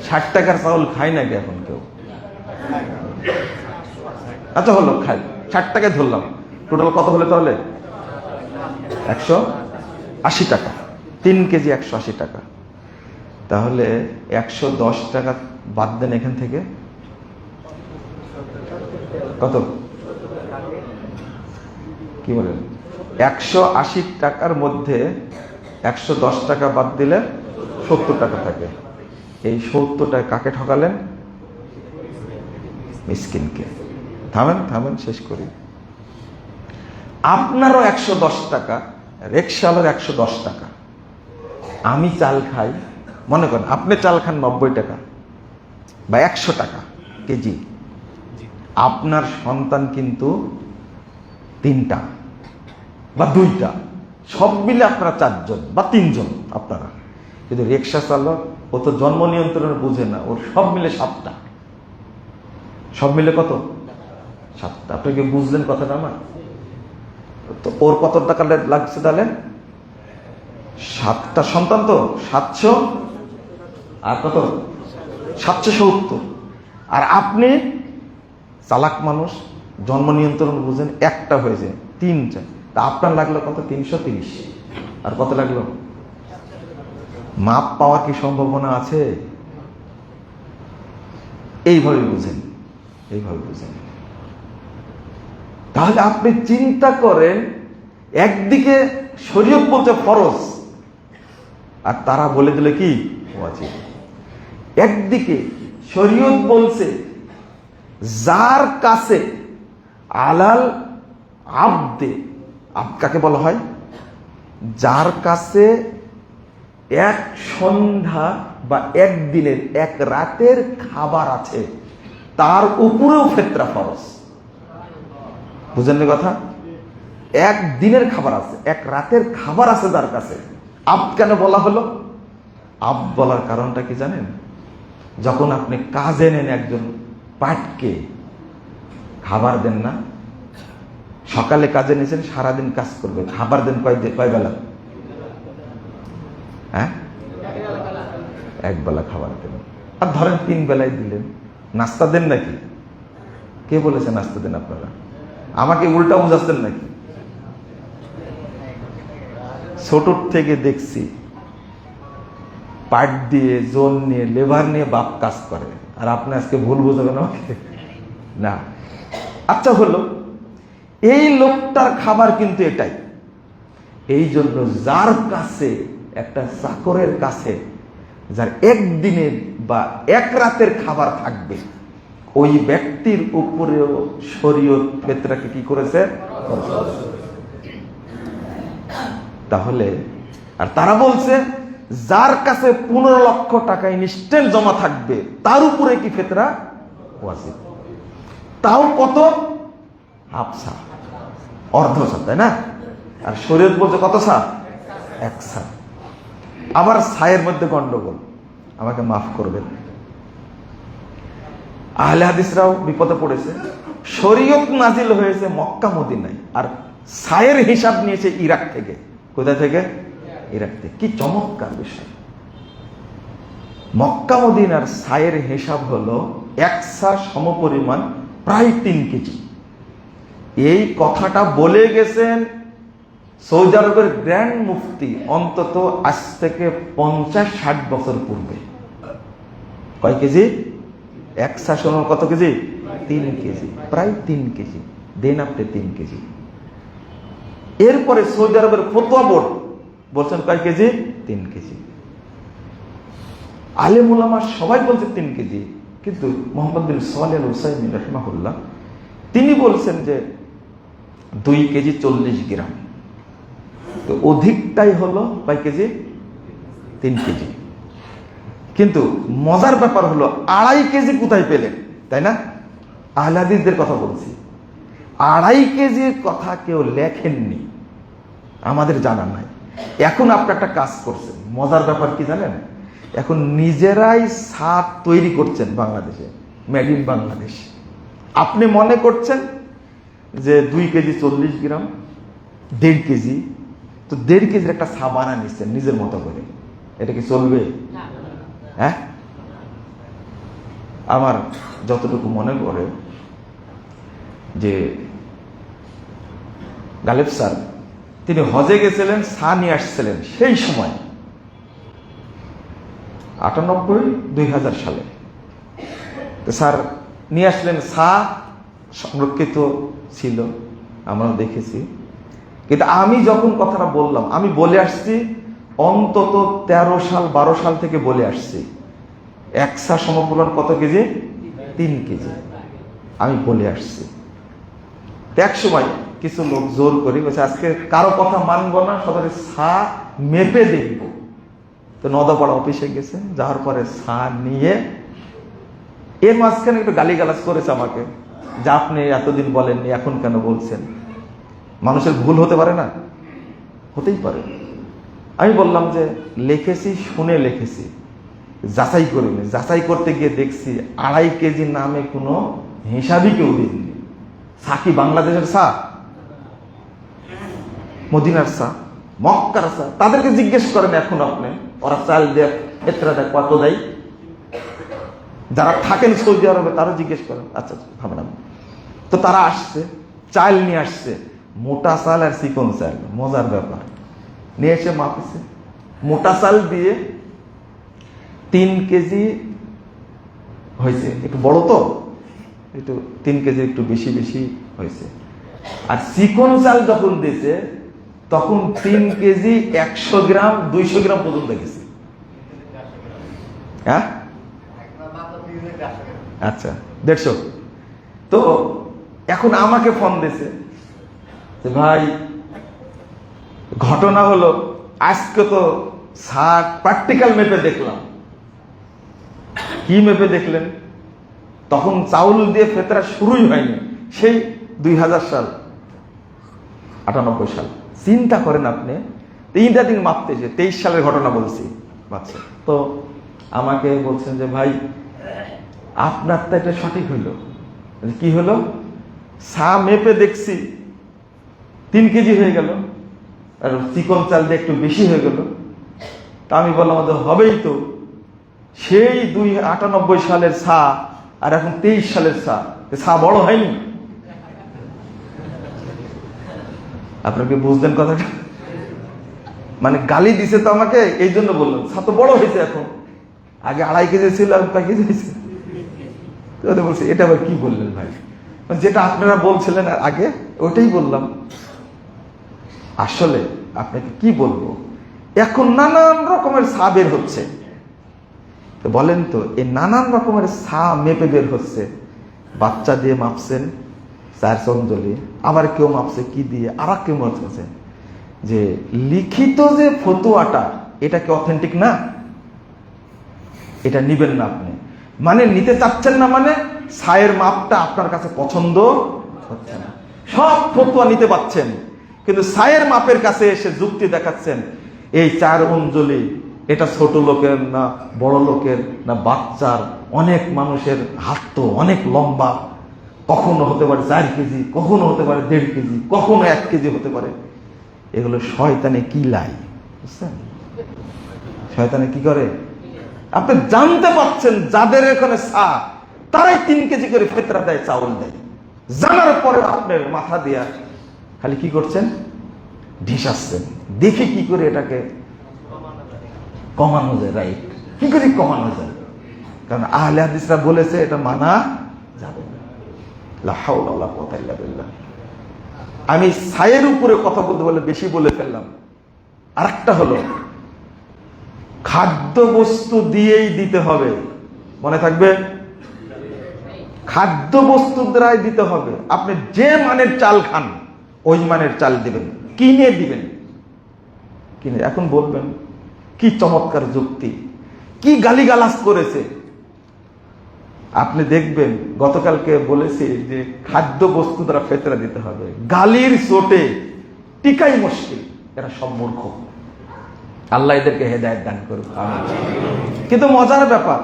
60 টাকার চাউল খায় নাকি এখন কেউ? আচ্ছা হলো, খাই। 60 টাকায় ধরলাম। টোটাল কত হলে তাহলে? 180 টাকা। 3 কেজি 180 টাকা। তাহলে 110 টাকা বাদ দেন এখান থেকে, কত? কি বলেন? 180 টাকার মধ্যে 110 টাকা বাদ দিলে 70 টাকা থাকে। এই 70 টাকা কাকে ঠকালেন? মিসকিনকে। থামেন শেষ করি। আপনারও 110 টাকা, রিকশাওয়ালার 110 টাকা। আমি চাল খাই, মনে করেন আপনি চাল খান 90 টাকা বা 100 টাকা কেজি। আপনার সন্তান কিন্তু 3টা বা 2টা, সব মিলে আপনারা 4 জন বা 3 জন আপনারা। কিন্তু রিকশা চালক, ও তো জন্ম নিয়ন্ত্রণ বুঝে না, ওর সব মিলে 7টা। সব মিলে কত? 7টা। আপনি কি বুঝলেন কথাটা? না তো ওর কত টাকা লাগছে তাহলে? 7টা সন্তান তো 700 আর কত? 770। আর আপনি চালাক মানুষ, জন্ম নিয়ন্ত্রণ বুঝেন, একটা হয়েছে 3টা। তা আপনার লাগলো কত? 330। আর কত লাগলো? মাপ পাওয়ার কি সম্ভাবনা আছে? এইভাবে বুঝেন। তাহলে আপনি চিন্তা করেন, একদিকে শরীয়ত বলছে ফরজ, আর তারা বলে দিলে কি ওয়াজিব। একদিকে শরীয়ত বলছে যার কাছে আলাল আবদে, কাকে বলা হয়? যার কাছে এক সন্ধ্যা বা একদিনের, এক রাতের খাবার আছে, তার উপরেও ফিতরা ফরজ। বুঝলেন কথা? এক দিনের খাবার আছে, এক রাতের খাবার আছে যার কাছে। আব্দ কেন বলা হলো? আব্দ বলার কারণটা কি জানেন? যখন আপনি কাজে নেন একজন পাটকে, খাবার দেন না, সকালে কাজে নিয়েছেন, সারাদিন কাজ করবে, খাবার দেন কয় বেলা? হ্যাঁ, 1 বেলা খাবার দেন। আর ধরেন 3 বেলায় দিলেন, নাস্তা দেন নাকি? কে বলেছে নাস্তা দেন আপনারা? আমাকে উল্টা বুঝাচ্ছেন নাকি? ছোট থেকে দেখছি পাট দিয়ে, জোন নিয়ে, লেবার নিয়ে বাপ কাজ করে, আর আপনি আজকে ভুল বুঝাবেন আমাকে না। আচ্ছা হলো, এই লোকটার খাবার কিন্তু এটাই। এই জন্য যার কাছে, একটা চাকরের কাছে যার একদিনের বা এক রাতের খাবার থাকবে, ওই ব্যক্তির উপরেও শরীয়ত ফিতরাকে কি করেছে? তাহলে আর তারা বলছে যার কাছে 15 লক্ষ টাকা ইনস্ট্যান্ট জমা থাকবে তার উপরে কি ফিতরা ওয়াজিব। তাও কত? হাফ সা, অর্ধ সা, তাই না? আর শরীয়ত বলছে কত সা? 1 সা। আবার সায়ের মধ্যে গন্ডগোল, আমাকে মাফ করবেন, আহলে হাদিসরাও বিপদে পড়েছে। শরীয়ত নাজিল হয়েছে মক্কা মদিনায়, আর সায়ের হিসাব নিয়েছে ইরাক থেকে। কোথায় থেকে? ইরাক থেকে। কি চমৎকার বিষয়! মক্কা মদিনার সায়ের হিসাব হলো 1 সা সমপরিমাণ, প্রায় 3 কেজি। এই কথাটা বলে গেছেন সৌদি আরবের গ্র্যান্ড মুফতি অন্তত আজ থেকে 50-60 বছর পূর্বে। কয় কেজি? 1 সা সোনার কত কেজি? 3 কেজি, প্রায় 3 কেজি। দেন আপনি 3 কেজি। এরপরে সৌদি আরবের ফতোয়া বোর্ড বলছেন কয় কেজি? 3 কেজি। আলেম উলামা সবাই বলছে 3 কেজি, কিন্তু মোহাম্মদ বিন সালেহ আল উসাইমিন রাহিমাহুল্লাহ তিনি বলছেন যে 2 কেজি 40 গ্রাম। তো অধিকটাই হলো কয় কেজি? 3 কেজি। কিন্তু মজার ব্যাপার হলো 2.5 কেজি কোথায় পেলেন, তাই না? আহলে হাদিসদের কথা বলছি। 2.5 কেজির কথা কেউ লেখেননি, আমাদের জানা নাই। এখন আপনি একটা কাজ করছেন, মজার ব্যাপার কি জানেন? এখন নিজেরাই সার তৈরি করছেন বাংলাদেশে, মেড ইন বাংলাদেশ। আপনি মনে করছেন যে 2 কেজি 40 গ্রাম, 1.5 কেজি, তো 1.5 কেজির একটা সা বানায় নিচ্ছেন নিজের মতো করে। এটা কি চলবে? হ্যাঁ, আমার যতটুকু মনে পড়ে যে গালেব স্যার তিনি হজে গেছিলেন, সা নিয়ে আসছিলেন সেই সময় 98-2000 সালে। তো স্যার নিয়ে আসলেন, সা সংরক্ষিত ছিল, আমরা দেখেছি। কিন্তু আমি যখন কথাটা বললাম, আমি বলে আসছি অন্তত 13 সাল 12 সাল থেকে বলে আসছি 1 সা সমপরিমাণ কত কেজি? 3 কেজি। আমি বলে আসছি। এক সময় কিছু লোক জোর করে বলছে আজকে কারো কথা মানবো না, সবাই সা মেপে দেখবো। তো নদাপাড়া অফিসে গেছে, যাওয়ার পরে সা নিয়ে এর মাঝখানে একটু গালিগালাজ করেছে আমাকে, যে আপনি এতদিন বলেননি, এখন কেন বলছেন? মানুষের ভুল হতে পারে না? হতেই পারে। আমি বললাম যে লিখেছি, শুনে লিখেছি, যাচাই করিনি। যাচাই করতে গিয়ে দেখছি 2.5 কেজি নামে কোনো হিসাবই কেউ দিননি। সা কি বাংলাদেশের সা? মদিনার সা, মক্কার সা? তাদেরকে জিজ্ঞেস করেন এখন আপনি, ওরা চাল দেয়, ক্ষেত্রে দেয়, কত দেয়? যারা থাকেন সৌদি আরবে তারা জিজ্ঞেস করেন। আচ্ছা ভাবলাম, তো তারা আসছে, চাল নিয়ে আসছে, মোটা চাল আর চিকন চাল। মজার ব্যাপার, নিয়ে এসে মাপিছে। মোটা চাল দিয়ে 3 কেজি হয়েছে, একটু বড় তো, একটু 3 কেজি একটু বেশি বেশি হয়েছে। আর চিকন চাল যখন দিয়েছে তখন 3 কেজি 100 গ্রাম 200 গ্রাম পর্যন্ত গেছে। হ্যাঁ, আচ্ছা 150। তো এখন আমাকে ফোন দিয়েছে যে ভাই ঘটনা হলো আজকে তো সার প্র্যাকটিক্যাল মেপে দেখলাম। কি মেপে দেখলেন? তখন চাউল দিয়ে ফেতরা শুরুই হয়নি, সেই 2000 সাল, 98 সাল। চিন্তা করেন আপনি, 3 দিন মাপতেছে। 23 সালের ঘটনা বলছি, বাচ্চা। তো আমাকে বলছেন যে ভাই আপনার তো এটা সঠিক হইল। কি হলো? সা মেপে দেখছি 3 কেজি হয়ে গেল, আর চিকন চাল দিয়ে একটু বেশি হয়ে গেল। তা আমি বললাম আমাদের হবেই তো, সেই 98 সালের সা আর এখন 23 সালের সা, সা বড় হয়নি? আপনাকে বুঝলেন কথাটা? মানে গালি দিছে তো আমাকে, এই জন্য বললাম ছাত্র বড় হয়েছে এখন, আগে 2.5 কেজি ছিল, আর 5 কেজি হয়েছে। বলছে এটা আবার কি বললেন ভাই? যেটা আপনারা বলছিলেন আগে ওইটাই বললাম। আসলে আপনাকে কি বলবো, এখন নানান রকমের সা বের হচ্ছে। তো বলেন তো, এই নানান রকমের সা মেপে বের হচ্ছে। বাচ্চা দিয়ে মাপছেন 4 চঞ্জলি, আবার কেউ মাপছে কি দিয়ে, আর কেউ মাপছে যে লিখিত যে ফতুয়াটা এটা কি অথেন্টিক না, এটা নিবেন না আপনি। মানে নিতে চাচ্ছেন না, মানে ছায়ের মাপটা আপনার কাছে পছন্দ হচ্ছে না। সব ফতুয়া নিতে পাচ্ছেন, কিন্তু ছায়ের মাপের কাছে এসে যুক্তি দেখাচ্ছেন এই 4 অঞ্জলি এটা ছোট লোকের না বড় লোকের না বাচ্চার, অনেক মানুষের হাত তো অনেক লম্বা, কখনো হতে পারে 4 কেজি, কখনো হতে পারে 1.5 কেজি, কখনো 1 কেজি হতে পারে। এগুলো শয়তানে কি লাই, বুঝছেন? শয়তানে কি করে, আপনি জানতে পাচ্ছেন যাদের এখানে সা তারাই 3 কেজি করে ফিতরা দেয়, চাউল দেয়, জানার পরে আপনার মাথা দিয়া খালি কি করছেন, ঢিসাচ্ছেন। দেখি কি করে এটাকে কমানো যায়, রাইট, কি করে কমানো যায়। কারণ আহলে হাদিসরা বলেছে এটা মানা যাবে না। লা হাওলা ওয়ালা কুওয়াতা ইল্লা বিল্লাহ। আমি ছায়ের উপরে কথা বলতে বলে বেশি বলে ফেললাম। আরেকটা হলো খাদ্য বস্তু দিয়েই দিতে হবে, মনে থাকবে, খাদ্য বস্তু দ্বারাই দিতে হবে। আপনি যে মানের চাল খান ওই মানের চাল দিবেন, কিনে দিবেন, কিনে। এখন বলবেন কি চমৎকার যুক্তি, কি গালিগালাজ করেছে। আপনি দেখবেন গতকালকে বলেছি যে খাদ্য বস্তু দ্বারা ফিতরা দিতে হবে, গালির চোটে টিকাই মুশকিল। এরা সব মূর্খ, আল্লাহ এদেরকে হেদায়েত দান করুক। কিন্তু মজার ব্যাপার,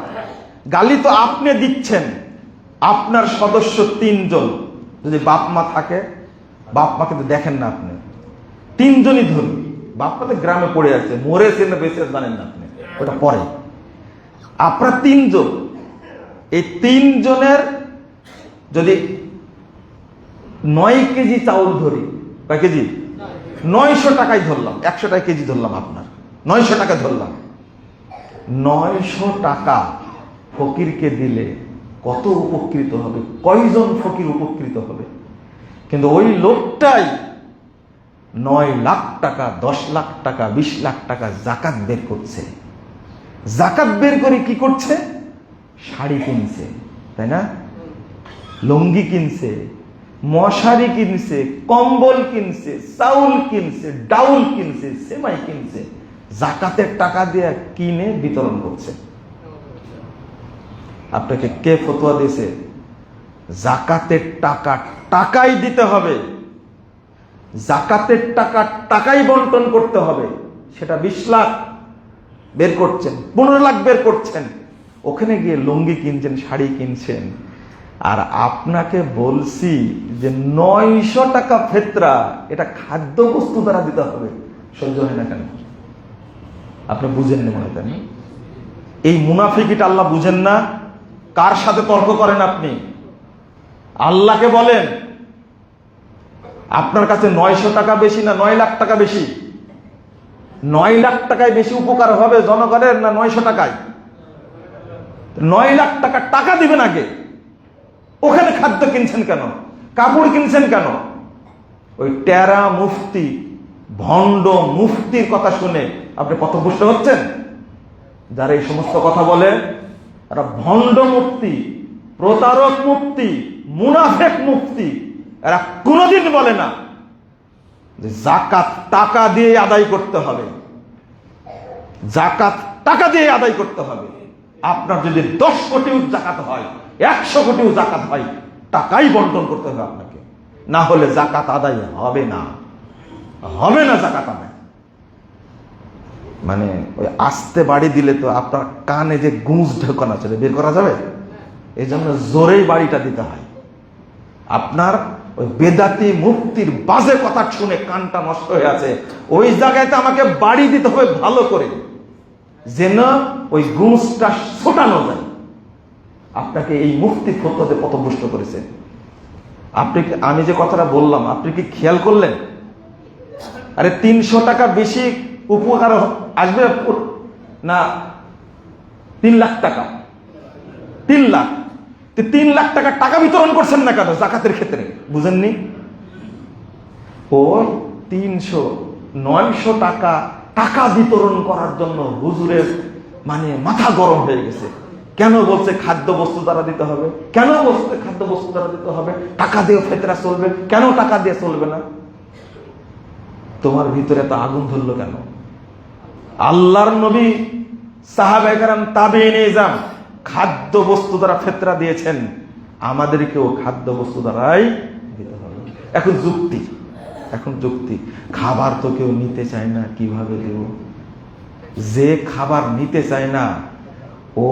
গালি তো আপনি দিচ্ছেন, আপনার সদস্য 3 জন, যদি বাপ মা থাকে, বাপ মা কিন্তু দেখেন না আপনি, 3 জনই ধরুন, বাপ মা তো গ্রামে পড়ে আছে, মরেছে না বেঁচে জানেন না আপনি, ওটা পরে। আপনার 3 জন, এই 3 জনের যদি 9 কেজি চাউল ধরি, কয় কেজি, 900 টাকায় ধরলাম, 100 টাকা কেজি ধরলাম, আপনার 900 টাকা ধরলাম। 900 টাকা ফকিরকে দিলে কত উপকৃত হবে, কয়জন ফকির উপকৃত হবে। কিন্তু ওই লোকটাই 9 লাখ টাকা, 10 লাখ টাকা, 20 লাখ টাকা জাকাত বের করছে। জাকাত বের করে কি করছে, শাড়ি কিনছে, তাই না, লুঙ্গি কিনছে, মশারি কিনছে, কম্বল কিনছে, চাউল কিনছে, ডাউল কিনছে, সেমাই কিনছে, জাকাতের টাকা দিয়ে কিনে বিতরণ করছে। আপনাকে কে ফতোয়া দিয়েছে জাকাতের টাকা টাকাই দিতে হবে, জাকাতের টাকা টাকাই বন্টন করতে হবে? সেটা 20 লাখ বের করছেন, 15 লাখ বের করছেন, ওখানে গিয়ে লুঙ্গি কিনছেন, শাড়ি কিনছেন। আর আপনাকে বলছি যে 900 টাকা ফিতরা, এটা খাদ্য বস্তু দ্বারা দিতে হবে, সহ্য হয় না কেন? আপনি বুঝেন না মনে হয়, এই মুনাফিকিটা আল্লাহ বুঝেন না? কার সাথে তর্ক করেন আপনি? আল্লাহকে বলেন আপনার কাছে 900 টাকা বেশি না 9 লাখ টাকা বেশি? 9 লাখ টাকায় বেশি উপকার হবে জনগণের না 900 টাকায়? 9 লাখ টাকা টাকা দিবেন আগে, ওখানে খাদ্য কিনছেন কেন, কাপড় কিনছেন কেন? ওই টেরা মুফতি, ভণ্ড মুফতির কথা শুনে আপনি পথভ্রষ্ট হচ্ছেন। যারা এই সমস্ত কথা বলে এরা ভণ্ড মুফতি, প্রতারক মুফতি, মুনাফিক মুফতি। এরা কোনোদিন বলে না যে যাকাত টাকা দিয়ে আদায় করতে হবে, যাকাত টাকা দিয়ে আদায় করতে হবে। আপনার যদি 10 কোটিও যাকাত হয়, 100 কোটিও যাকাত হয়, টাকাই বন্টন করতে হবে আপনাকে, না হলে যাকাত আদায় হবে না, হবে না যাকাত আদায়। মানে ওই আস্তে বাড়ি দিলে তো আপনার কানে যে গুঁজ ঢোকানো ছিল বের করা যাবে, এই জন্য জোরেই বাড়িটা দিতে হয়। আপনার ওই বেদাতি মুফতির বাজে কথা শুনে কানটা নষ্ট হয়ে আছে, ওই জায়গাতে আমাকে বাড়ি দিতে হবে ভালো করে, যেন ওই গুঁজটা ছোটানো যায়। আপনাকে এই মুফতি ফতোয়াতে পথভ্রষ্ট করেছে। আপনি, আমি যে কথাটা বললাম আপনি কি খেয়াল করলেন? আরে 300 টাকা বেশি উপকার আসবে না 3 লাখ টাকা? 3 লাখ। 3 লাখ টাকা বিতরণ করছেন না কেন যাকাতের ক্ষেত্রে? বুঝেননি? ও 900 টাকা বিতরণ করার জন্য হুজুরের মানে মাথা গরম হয়ে গেছে। কেন বলছে খাদ্য বস্তু দ্বারা দিতে হবে? কেন বলছে খাদ্য বস্তু দ্বারা দিতে হবে? টাকা দিয়ে ফিতরা চলবে, কেন টাকা দিয়ে চলবে না? তোমার ভিতরে এত আগুন ধরলো কেন? আল্লাহর নবী, সাহাবায়ে কেরাম, তাবেঈনে ইজম খাদ্য বস্তু দ্বারা ফিতরা দিয়েছেন, আমাদেরকেও খাদ্য বস্তু দ্বারাই দিতে হবে। এখন যুক্তি খাবার তো কেউ নিতে চায় না, কিভাবে দেব? যে খাবার নিতে চায় না ও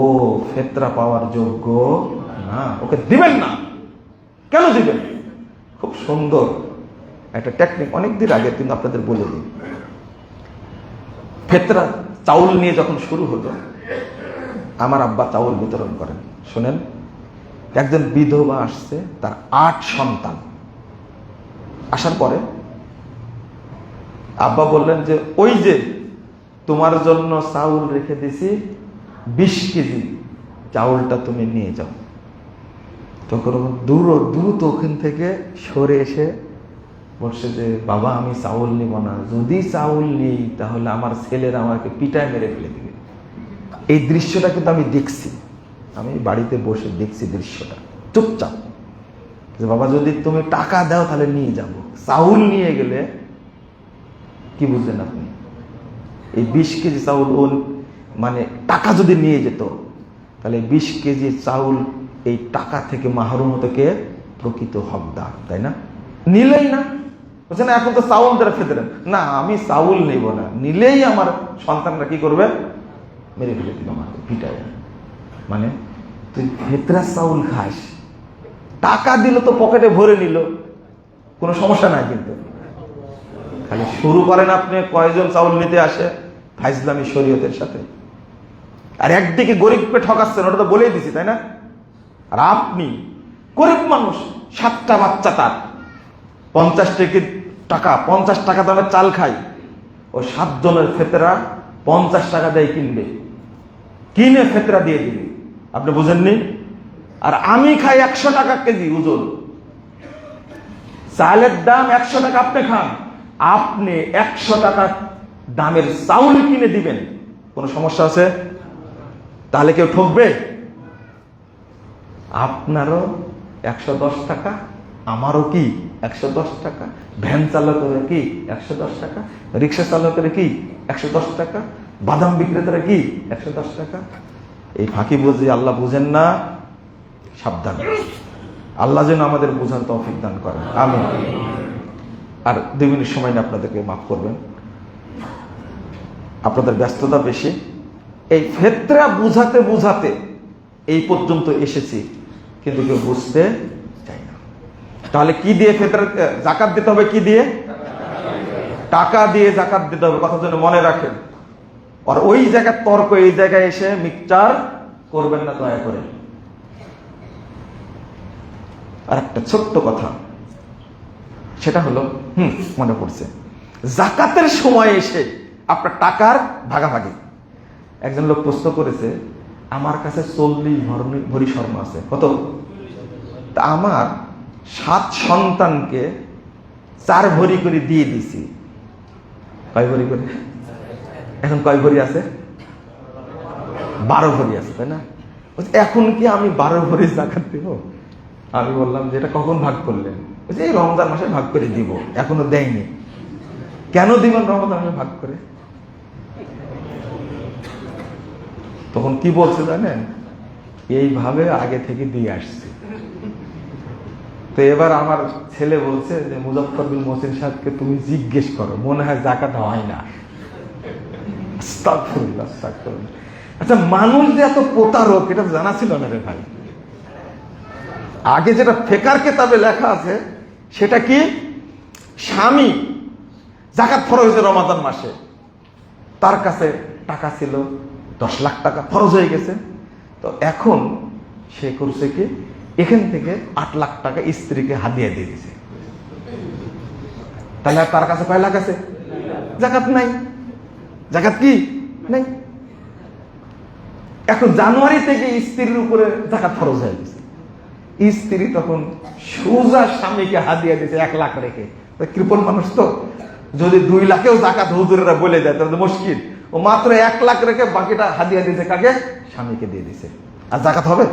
ফিতরা পাওয়ার যোগ্য না, ওকে দিবেন না। কেন দিবেন? খুব সুন্দর একটা টেকনিক, অনেকদিন আগে কিন্তু আপনাদের বলে দিই। ফিতরা চাউল নিয়ে যখন শুরু হলো, আমার আব্বা চাউল বিতরণ করেন। শুনেন, একজন বিধবা আসছে, তার 8 সন্তান। আসার পরে আব্বা বললেন যে ওই যে তোমার জন্য চাউল রেখে দিছি 20 কেজি, চাউলটা তুমি নিয়ে যাও। তখন দ্রুত ওখান থেকে সরে এসে বলছে যে বাবা, আমি চাউল নিব না, যদি চাউল নিই তাহলে আমার ছেলেরা আমাকে পিটায় মেরে ফেলে দিবে। এই দৃশ্যটা কিন্তু আমি দেখছি, আমি বাড়িতে বসে দেখছি দৃশ্যটা, চুপচাপ। যে বাবা, যদি তুমি টাকা দাও তাহলে নিয়ে যাব। চাউল নিয়ে গেলে কি বুঝলেন আপনি? এই 20 কেজি চাউল ও মানে টাকা যদি নিয়ে যেত তাহলে 20 কেজি চাউল এই টাকা থেকে মাহরুম হতো কে? প্রকৃত হকদার, তাই না? নিলেই না, বলছে না এখন তো চাউল দ্বারা ফেতে না, আমি চাউল নেব না, নিলেই আমার সন্তানরা কি করবে? মেরে ফেলে দিল আমাকে, পিটায়। মানে তুই ফেতরা চাউল খাস, টাকা দিল তো পকেটে ভরে নিল, কোনো সমস্যা নাই, কিন্তু খালি শুরু করেন আপনি কয়জন চাউল নিতে আসে ফাইজলামি শরীয়তের সাথে। আর একদিকে গরিবকে ঠকাচ্ছেন, ওটা তো বলেই দিছি, তাই না? আর আপনি গরিব মানুষ, 7টা বাচ্চা, তার 50 টাকা দামের চাল খাই, ও 7 জনের ফেতরা 50 টাকা দিয়ে কিনবে, কিনে ফেতরা দিয়ে দিবে। আপনি বুঝেননি? আর আমি খাই 100 টাকা কেজি ওজন, চালের দাম 100 টাকা, আপনি খান, আপনি 100 টাকা দামের চাউল কিনে দিবেন, কোনো সমস্যা আছে? তাহলে কেউ ঠকবে? আপনারও 110 টাকা, আমারও কি 110 টাকা, ভ্যান চালকের কি 110 টাকা, রিক্সা চালকের কি 110 টাকা, বাদাম বিক্রেতারা কি 110 টাকা। এই ফাঁকি বুঝে আল্লাহ বুঝেন না, সাবধান। আল্লাহ যেন আমাদের বোঝার তৌফিক দান করেন, আমিন। আর 2 মিনিট সময় নিয়ে আপনাদেরকে মাফ করবেন, আপনাদের ব্যস্ততা বেশি। এই ফিতরা বুঝাতে এই পর্যন্ত এসেছি, কিন্তু কেউ বুঝতে চাই না। তাহলে কি দিয়ে ফিতরা যাকাত দিতে হবে? কি দিয়ে? টাকা দিয়ে যাকাত দিতে হবে, কথা যেন মনে রাখেন। আর ওই জায়গায় তর্ক, এই জায়গায় এসে মিক্সচার করবেন না দয়া করে। আর একটা ছোট্ট কথা, সেটা হলো মনে পড়ছে, যাকাতের সময় এসে আপনার টাকার ভাগাভাগি। একজন লোক প্রশ্ন করেছে, আমার কাছে 40 ভরি স্বর্ণ আছে। কত? তা আমার 7 সন্তানকে 4 ভরি করে দিয়ে দিছি। কয় ভরি করে? এখন কয় ভরি আছে? 12 ভরি আছে, তাই না? এখন কি আমি 12 ভরি যাকাত দেব? আমি বললাম যে এটা কখন ভাগ করলেন? এই রমজান মাসে ভাগ করে দিব, এখনো দেয়নি। কেন দিবেন রমজান মাসে ভাগ করে? তখন কি বলছে জানেন? এইভাবে আগে থেকে দিয়ে আসছে। তো এবার আমার ছেলে বলছে যে মুজাফফর বিন মহসিন সাহেবকে তুমি জিজ্ঞেস করো, মনে হয় যাকাত হয় না। আস্তাগফিরুল্লাহ, আস্তাগফিরুল্লাহ। আচ্ছা, মানুষ যে এত প্রতারক এটা জানা ছিল না রে ভাই। আগে যেটা ফেকার কিতাবে লেখা আছে সেটা কি, স্বামী যাকাত ফরজ হয়েছে রমাদান মাসে, তার কাছে টাকা ছিল 10 লাখ টাকা, ফরজ হয়ে গেছে। তো এখন সে করছে কি, এখান থেকে 8 লাখ টাকা স্ত্রীকে হাদিয়া দিয়ে দিয়েছে। তাহলে তার কাছে কয় লাখ আছে? জাকাত নাই। জাকাত কি নাই। এখন জানুয়ারি থেকে স্ত্রীর উপরে জাকাত ফরজ হয়ে গেছে। স্ত্রী তখন সোজা স্বামীকে হাদিয়া দিয়েছে 1 লাখ রেখে। কৃপণ মানুষ তো, যদি 2 লাখেও জাকাত হুজুরেরা বলে দেয় তাহলে মুশকিল। ও মাত্র 1 লাখ রেখে বাকিটা হাদিয়া দিয়েছে কাকে? স্বামীকে দিয়ে দিয়েছে। আর জাকাত হবে?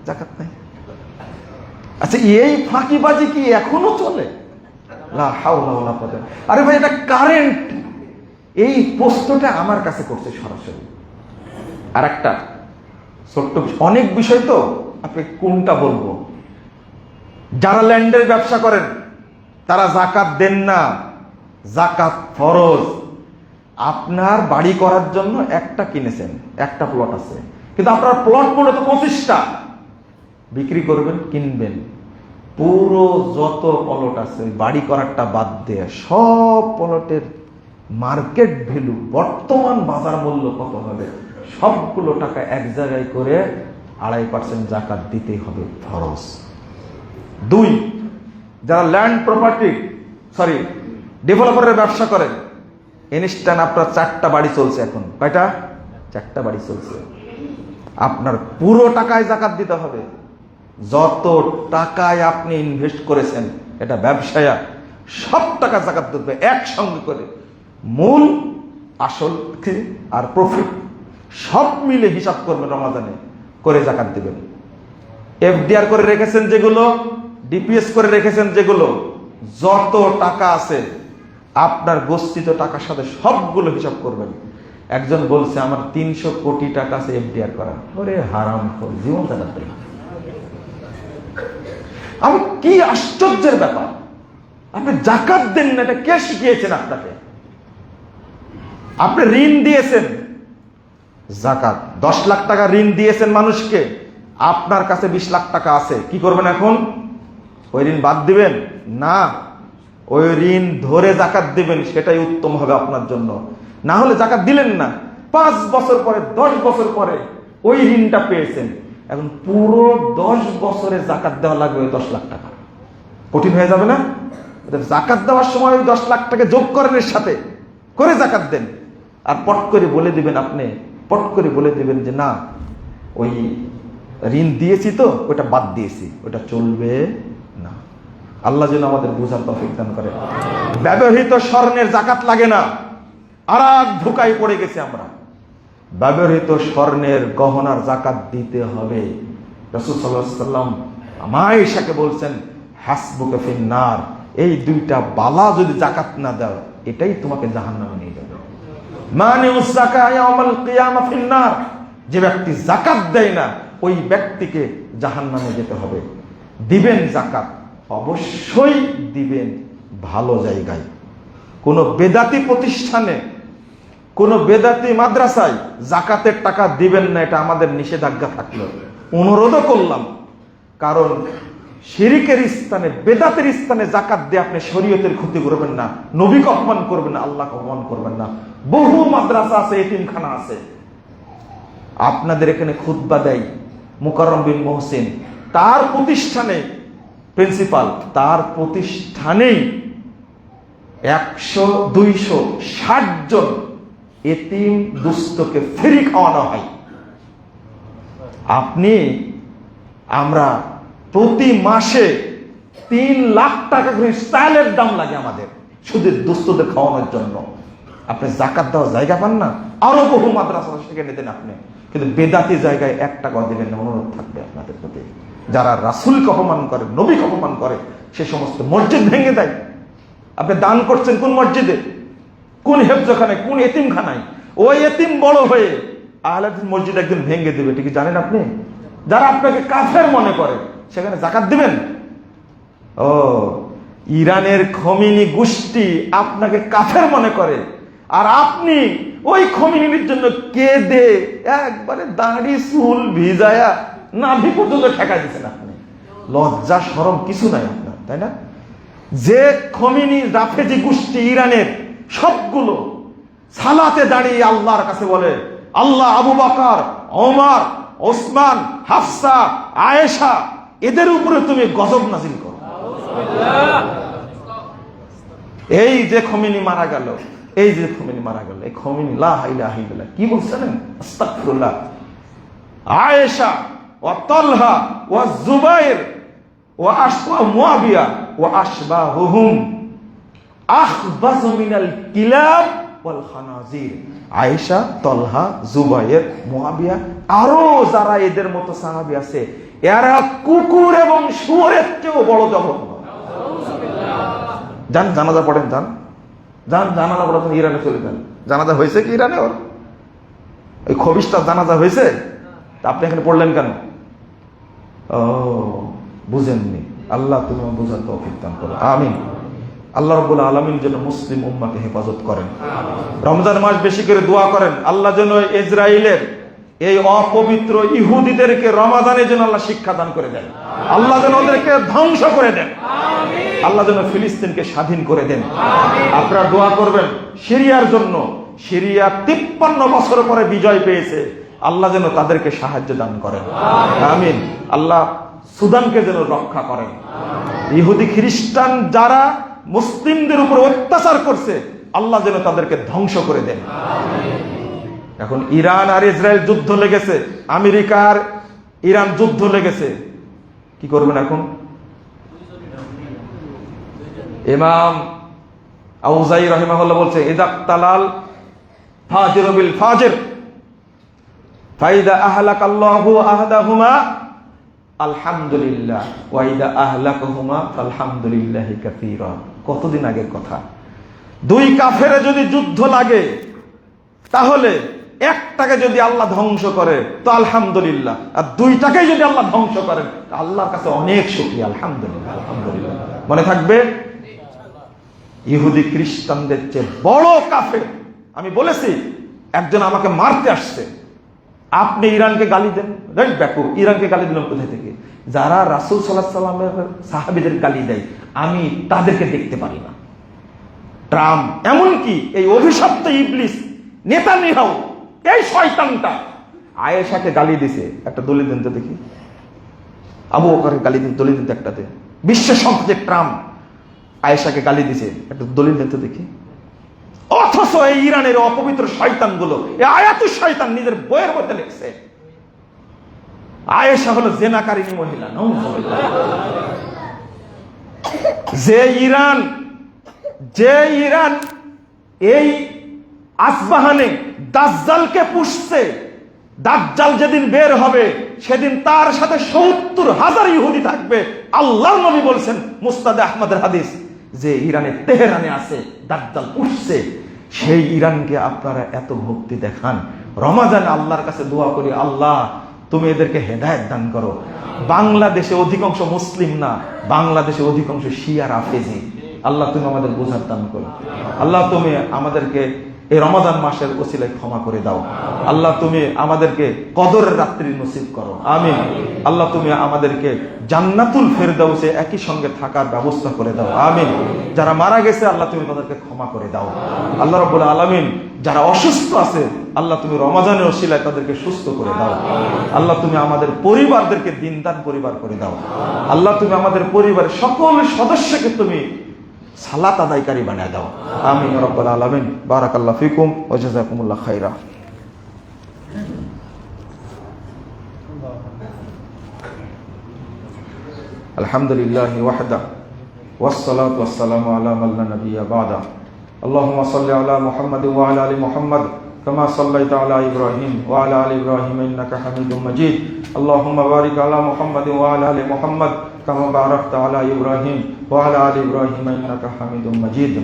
জাকাত নাই। আচ্ছা, এই ফাঁকিবাজি কি এখনো চলে? লা হাওলা ওয়ালা কুওয়াতা। আরে ভাই, এটা কারেন্ট। এই প্রশ্নটা আমার কাছে করছে সরাসরি। আর একটা ছোট্ট, অনেক বিষয় তো, আপনি কোনটা বলবো? যারা ল্যান্ডের ব্যবসা করেন তারা জাকাত দেন না। জাকাত ফরজ। আপনার বাড়ি করার জন্য একটা কিনেছেন, একটা প্লট আছে, কিন্তু আপনার প্লট মূলত 25টা। বিক্রি করবেন, কিনবেন, পুরো যত প্লট আছে বাড়ি করারটা বাদ দিয়ে সব প্লটের মার্কেট ভ্যালু, বর্তমান বাজার মূল্য কত হবে, সবগুলো টাকা এক জায়গায় করে 2.5% জাকাত দিতেই হবে, ফরজ। 2, যারা ল্যান্ড প্রপার্টি ডেভেলপারের ব্যবসা করেন, ইনস্ট্যান্ট আপনার 4টা বাড়ি চলছে এখন। কয়টা? 4টা বাড়ি চলছে। আপনার পুরো টাকায় জাকাত দিতে হবে। যত টাকায় আপনি ইনভেস্ট করেছেন, এটা ব্যবসায় সব টাকা জাকাত দিতে একসঙ্গে করে। মূল, আসল আর প্রফিট সব মিলে হিসাব করবেন, রমাদানে করে জাকাত দিবেন। এফডিআর করে রেখেছেন যেগুলো, ডিপিএস করে রেখেছেন যেগুলো, যত টাকা আছে আপনার গচ্ছিত টাকার সাথে সবগুলো হিসাব করবেন। একজন বলছে আমার 300 কোটি টাকা আছে এফডিআর করা। ওরে হারাম খোর, জীবন জাকাত দেয়। আমি কি আশ্চর্যের ব্যাপার, আপনি জাকাত দেন না, এটা কে শিখিয়েছেন আপনাকে? আপনি ঋণ দিয়েছেন, জাকাত 10 লাখ টাকা ঋণ দিয়েছেন মানুষকে, আপনার কাছে 20 লাখ টাকা আছে, কি করবেন এখন? ওই ঋণ বাদ দিবেন? না, ওই ঋণ ধরে জাকাত দিবেন, সেটাই উত্তম হবে আপনার জন্য। না হলে জাকাত দিলেন না, 5 বছর পরে 10 বছর পরে ওই ঋণটা পেয়েছেন, এখন পুরো 10 বছরে জাকাত দেওয়া লাগবে ওই 10 লাখ টাকা। কঠিন হয়ে যাবে না? জাকাত দেওয়ার সময় ওই 10 লাখ টাকা যোগ করেন, এর সাথে করে জাকাত দেন। আর পট করে বলে দিবেন, আপনি পট করে বলে দিবেন যে না, ওই ঋণ দিয়েছি তো, ওটা বাদ দিয়েছি, ওটা চলবে না। আল্লাহ যেন আমাদের বোঝার তৌফিক দান করে। ব্যবহৃত স্বর্ণের জাকাত লাগে না। আর এক ধোঁকায় পড়ে গেছি আমরা। ব্যবহৃত স্বর্ণের গহনার জাকাত দিতে হবে। রাসূল সাল্লাল্লাহু আলাইহি ওয়াসাল্লাম আয়েশাকে বলছেন, হাসবুকা ফিন্নার, এই 2টা বালা যদি জাকাত না দাও, এটাই তোমাকে জাহান্নামে নিয়ে যাবে। মানিউস যাকাত ইয়াউমাল কিয়ামা ফিন্নার, যে ব্যক্তি জাকাত দেয় না ওই ব্যক্তিকে জাহান্নামে যেতে হবে। দিবেন জাকাত, অবশ্যই দিবেন ভালো জায়গায়। কোন বেদাতি প্রতিষ্ঠানে, কোন বেদাতি মাদ্রাসায় জাকাতের টাকা দিবেন না, এটা আমাদের নিষেধাজ্ঞা থাকলো, অনুরোধও করলাম। কারণ শিরিকের স্থানে, বেদাতের স্থানে জাকাত দিয়ে আপনি শরীয়তের ক্ষতি করবেন না, নবীকে অপমান করবেন না, আল্লাহকে অপমান করবেন না। বহু মাদ্রাসা আছে, এতিমখানা আছে। আপনাদের এখানে খুতবা দেয় মুকাররম বিন মুহসিন, তার প্রতিষ্ঠানে প্রিন্সিপাল, তার প্রতিষ্ঠানেই 100-260 জন এতিম দুস্থকে ফ্রি খাওয়ানো হয়। আমরা প্রতি মাসে 3 লাখ টাকা করে স্টাইলের দাম লাগে আমাদের শুধু দুস্থদের খাওয়ানোর জন্য। আপনি জাকাত দেওয়ার জায়গা পান না? আরো বহু মাদ্রাসা সেখানে দেন আপনি, কিন্তু বেদাতি জায়গায় 1 টাকাও দিবেন না। অনুরোধ থাকবে আপনাদের প্রতি, যারা রাসূলকে অপমান করে, নবীকে অপমান করে, সে সমস্ত মসজিদ ভেঙে দেয়। আপনি দান করছেন কোন মসজিদে, কোন হেফজখানায়, কোন এতিমখানায়? ওই এতিম বড় হয়ে আহলে হাদিস মসজিদ একদিন ভেঙে দিবে, ঠিক জানেন আপনি? যারা আপনাকে কাফের মনে করে সেখানে জাকাত দিবেন? ও, ইরানের খমিনি গোষ্ঠী আপনাকে কাফের মনে করে, আর আপনি ওই খমিনির জন্য কেঁদে একবারে দাড়ি চুল ভিজায়া নাভি পর্যন্ত ঠেকাই দিচ্ছেন। আপনি লজ্জা শরম কিছু নাই আপনার, তাই না? যে খমিনি রাফেজি গোষ্ঠী ইরানের সবগুলো সালাতে দাঁড়িয়ে আল্লাহর কাছে বলে, আল্লাহ আবু বকর, ওমর, ওসমান, হাফসা, আয়েশা, এদের উপরে তুমি গজব নাজিল করো। এই যে খমিনি মারা গেল, এই যে খোমেনি মারা গেল, এই খোমেনি লা ইলাহা ইল্লাল্লাহ কি বলছেন? আস্তাগফিরুল্লাহ। আয়েশা ওয়া তালহা ওয়া জুবাইর ওয়া মুআবিয়া ওয়া আশবাহুহুম আখবাযু মিনাল কিলাব ওয়াল খানাজির। আয়েশা, তালহা, জুবাইর, মুআবিয়া, আরো যারা এদের মতো সাহাবী আছে, এরা কুকুর এবং শুয়োরের চেয়েও বড় জঘন্য। যান জানাজা পড়েন, যান জানাজা পড়েন, ইরানে চলে যান। জানাজা হয়েছে কি ইরানে? ওর ওই খবিশটা জানাজা হয়েছে, আপনি এখানে পড়লেন কেন? ও বুঝেননি। আল্লাহ তুমি বুঝার তৌফিক দান করো, আমিন। আল্লাহ রাব্বুল আলামিন যেন মুসলিম উম্মাকে হেফাজত করেন। রমজান মাস বেশি করে দোয়া করেন, আল্লাহ যেন ইসরায়েলের এই অপবিত্র ইহুদিদেরকে রমাদানে যেন আল্লাহ শিক্ষা দান করে দেন, আল্লাহ যেন ওদেরকে ধ্বংস করে দেন, আল্লাহ যেন ফিলিস্তিনকে স্বাধীন করে দেন। আপনারা দোয়া করবেন সিরিয়ার জন্য। সিরিয়া 53 বছর পরে বিজয় পেয়েছে, আল্লাহ যেন তাদেরকে সাহায্য দান করেন, আমিন। আল্লাহ সুদানকে যেন রক্ষা করেন। ইহুদি খ্রিস্টান যারা মুসলিমদের উপর অত্যাচার করছে, আল্লাহ যেন তাদেরকে ধ্বংস করে দেন। এখন ইরান আর ইসরায়েল যুদ্ধ লেগেছে, আমেরিকা আর ইরান যুদ্ধ লেগেছে, কি করবেন এখন? ইমাম আউজাই রাহিমাহুল্লাহ বলছে, ইদাক্তালাল ফাজির বিল ফাজির ফাইদা আহলাকাল্লাহু আহদাহুমা আলহামদুলিল্লাহ ওয়া ইদা আহলাকাহুমা আলহামদুলিল্লাহি কাসীরা। কতদিন আগের কথা। দুই কাফেরে যদি যুদ্ধ লাগে, তাহলে একটাকে যদি আল্লাহ ধ্বংস করে তো আলহামদুলিল্লাহ, আর দুইটাকেই যদি আল্লাহ ধ্বংস করেন আল্লাহর কাছে অনেক শুকরিয়া, আলহামদুলিল্লাহ আলহামদুলিল্লাহ। মনে থাকবে, ইহুদি খ্রিস্টানদের চেয়ে বড় কাফের। আমি বলেছি, একজন আমাকে মারতে আসছে, আপনি ইরানকে গালি দেন, ব্যাপক ইরানকে গালি দিলাম কোথায় থেকে? যারা রাসূল সাল্লাল্লাহু আলাইহি ওয়াসাল্লামের সাহাবীদের গালি দেয়, আমি তাদেরকে দেখতে পারি না। ট্রাম্প, এমনকি এই অভিশপ্ত ইবলিস নেতানিয়াহু, এই শয়তানটা আয়েশাকে গালি দিছে। একটা দলিল দেন তো দেখি। আবু বকরকে গালি দিন, দলিল দিন তো একটাতে। বিশ্ব সম্পদে ট্রাম্প আয়েশাকে গালি দিছে, একটা দলিল দেন তো দেখি। অথচ এই ইরানের অপবিত্র শয়তানগুলো, এই আয়াতুশ শয়তান নিজের বইয়ের মধ্যে লিখছে আয়েশা হলো জেনাকারিনী মহিলা। যে ইরান এই আসবাহানে দাজ্জালকে পুষছে, দাজ্জাল যেদিন বের হবে সেদিন তার সাথে 70,000 ইহুদি থাকবে। আল্লাহর নবী বলছেন, মুসনাদে আহমদের হাদিস, যে ইরানে তেহরানে আছে দাজ্জাল পুষছে, সেই ইরানকে আপনারা এত ভক্তি দেখান। রমাজানে আল্লাহর কাছে দোয়া করি, আল্লাহ তুমি এদেরকে হেদায়েত দান করো। বাংলাদেশে অধিকাংশ মুসলিম না, বাংলাদেশে অধিকাংশ শিয়া রাফেজি। আল্লাহ তুমি আমাদের বোঝার দান করো। আল্লাহ তুমি আমাদেরকে এই রমাদান মাসের ওসিলায় ক্ষমা করে দাও। আল্লাহ তুমি আমাদেরকে কদরের রাত্রি নসিব করো, আমিন। আল্লাহ তুমি আমাদেরকে জান্নাতুল ফেরদাউসে একই সঙ্গে থাকার ব্যবস্থা করে দাও, আমিন। যারা মারা গেছে আল্লাহ তুমি তাদেরকে ক্ষমা করে দাও। আল্লাহ রাব্বুল আলামিন যারা অসুস্থ আছে, আল্লাহ তুমি রমাদানের ওসিলায় তাদেরকে সুস্থ করে দাও। আল্লাহ তুমি আমাদের পরিবারদেরকে দিনদার পরিবার করে দাও। আল্লাহ তুমি আমাদের পরিবারের সকল সদস্যকে তুমি সালাত আদায়কারী বানায় দাও, আমিন ইয়া রাব্বাল আলামিন। বারাকাল্লাহু ফিকুম ওয়া জাযাকুমুল্লাহু খাইরা। আলহামদুলিল্লাহি ওয়াহদা ওয়াস সালাতু ওয়াস সালামু আলা মান লা নাবিয়্যা বা'দা। আল্লাহুম্মা সাল্লি আলা মুহাম্মাদ ওয়া আলা আলি মুহাম্মাদ কামা সাল্লাইতা আলা ইব্রাহিম ওয়া আলা আলি ইব্রাহিম ইন্নাকা হামিদুম মাজিদ। আল্লাহুম্মা বারিক আলা মুহাম্মাদ ওয়া আলা আলি মুহাম্মাদ কামা বারাকতা আলা ইব্রাহিম ওয়া আলা আলি ইব্রাহিম ইন্নাকা হামিদুম মাজিদ।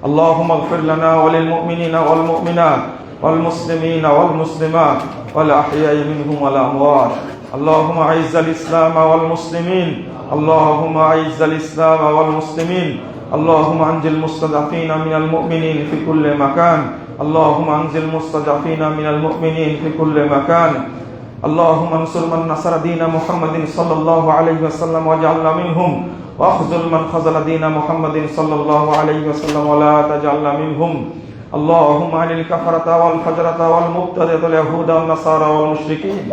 আল্লাহুম্মা ইগফির লানা ওয়া লিল মুমিনিনা ওয়াল মুমিনাত ওয়াল মুসলিমিনা ওয়াল মুসলিমাত ওয়াল আহইয়াই মিনহুম ওয়াল আমওয়াত। আল্লাহুম্মা আইজ্জাল ইসলাম ওয়াল মুসলিমিন, اللهم أعز الإسلام والمسلمين، اللهم أنزل المستضعفين من المؤمنين في كل مكان، اللهم أنزل المستضعفين من المؤمنين في كل مكان، اللهم انصر من نصر دين محمد صلى الله عليه وسلم واجعلنا منهم، واخذل من خذل دين محمد صلى الله عليه وسلم ولا تجعلنا منهم، اللهم عن الكفرة والفجرة والمبتدعة اليهود والنصارى والمشركين،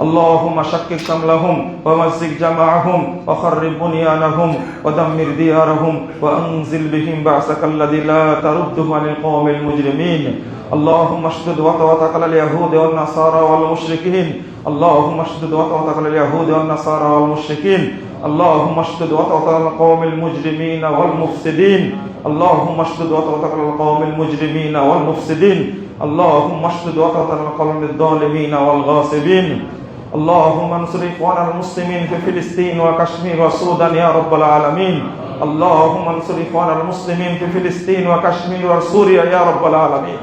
اللهم شكك شملهم ومزق جمعهم وخرب بنيانهم ودمر ديارهم وأنزل بهم بأسك الذي لا ترده عن القوم المجرمين اللهم اشدد وطأتك على اليهود والنصارى والمشركين اللهم اشدد وطأتك على اليهود والنصارى والمشركين اللهم اشدد وطأتك على القوم المجرمين والمفسدين اللهم اشدد وطأتك على القوم المجرمين والمفسدين اللهم اشدد وطأتك على القوم الظالمين والغاصبين اللهم انصر إخواننا المسلمين في فلسطين وكشمير والسودان يا رب العالمين اللهم انصر إخواننا المسلمين في فلسطين وكشمير وسوريا يا رب العالمين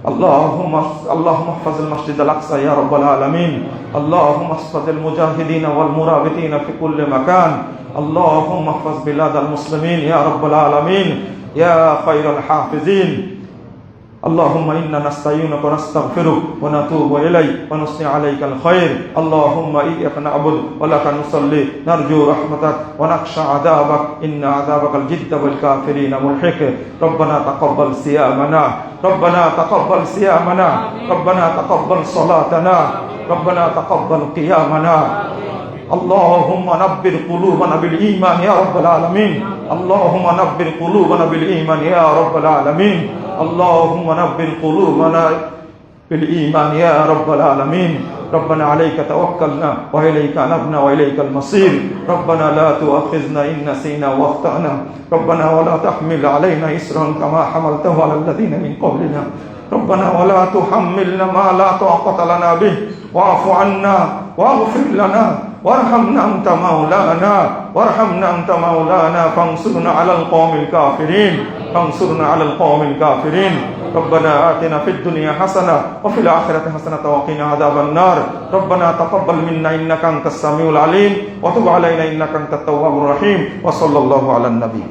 اللهم احفظ المسجد الأقصى يا رب العالمين اللهم احفظ المجاهدين والمرابطين في كل مكان اللهم احفظ بلاد المسلمين يا رب العالمين يا خير الحافظين اللهم إنا نستعينك ونستغفرك ونتوب إليك ونثني عليك الخير اللهم إياك نعبد ولك نصلي نرجو رحمتك ونخشى عذابك إن عذابك الجد والكافرين ملحق ربنا تقبل صيامنا ربنا تقبل صيامنا ربنا تقبل صلاتنا ربنا تقبل قيامنا اللهم نبر قلوبنا بالإيمان يا رب العالمين اللهم نبر قلوبنا بالإيمان يا رب العالمين اللهم نبر قلوبنا بالإيمان يا رب العالمين ربنا عليك توكلنا وإليك أنبنا وإليك المصير ربنا لا تؤاخذنا إن نسينا واخطأنا ربنا ولا تحمل علينا إصرا كما حملته على الذين من قبلنا ربنا ولا تحملنا ما لا طاقة لنا به واعف عنا واغفر لنا وارحمنا أنت مولانا وارحمنا أنت مولانا فانصرنا على القوم الكافرين فانصرنا على القوم الكافرين ربنا آتنا في الدنيا حسنة وفي الآخرة حسنة وقنا عذاب النار ربنا تقبل منا إنك أنت السميع العليم وتب علينا إنك أنت التواب الرحيم وصلى الله على النبي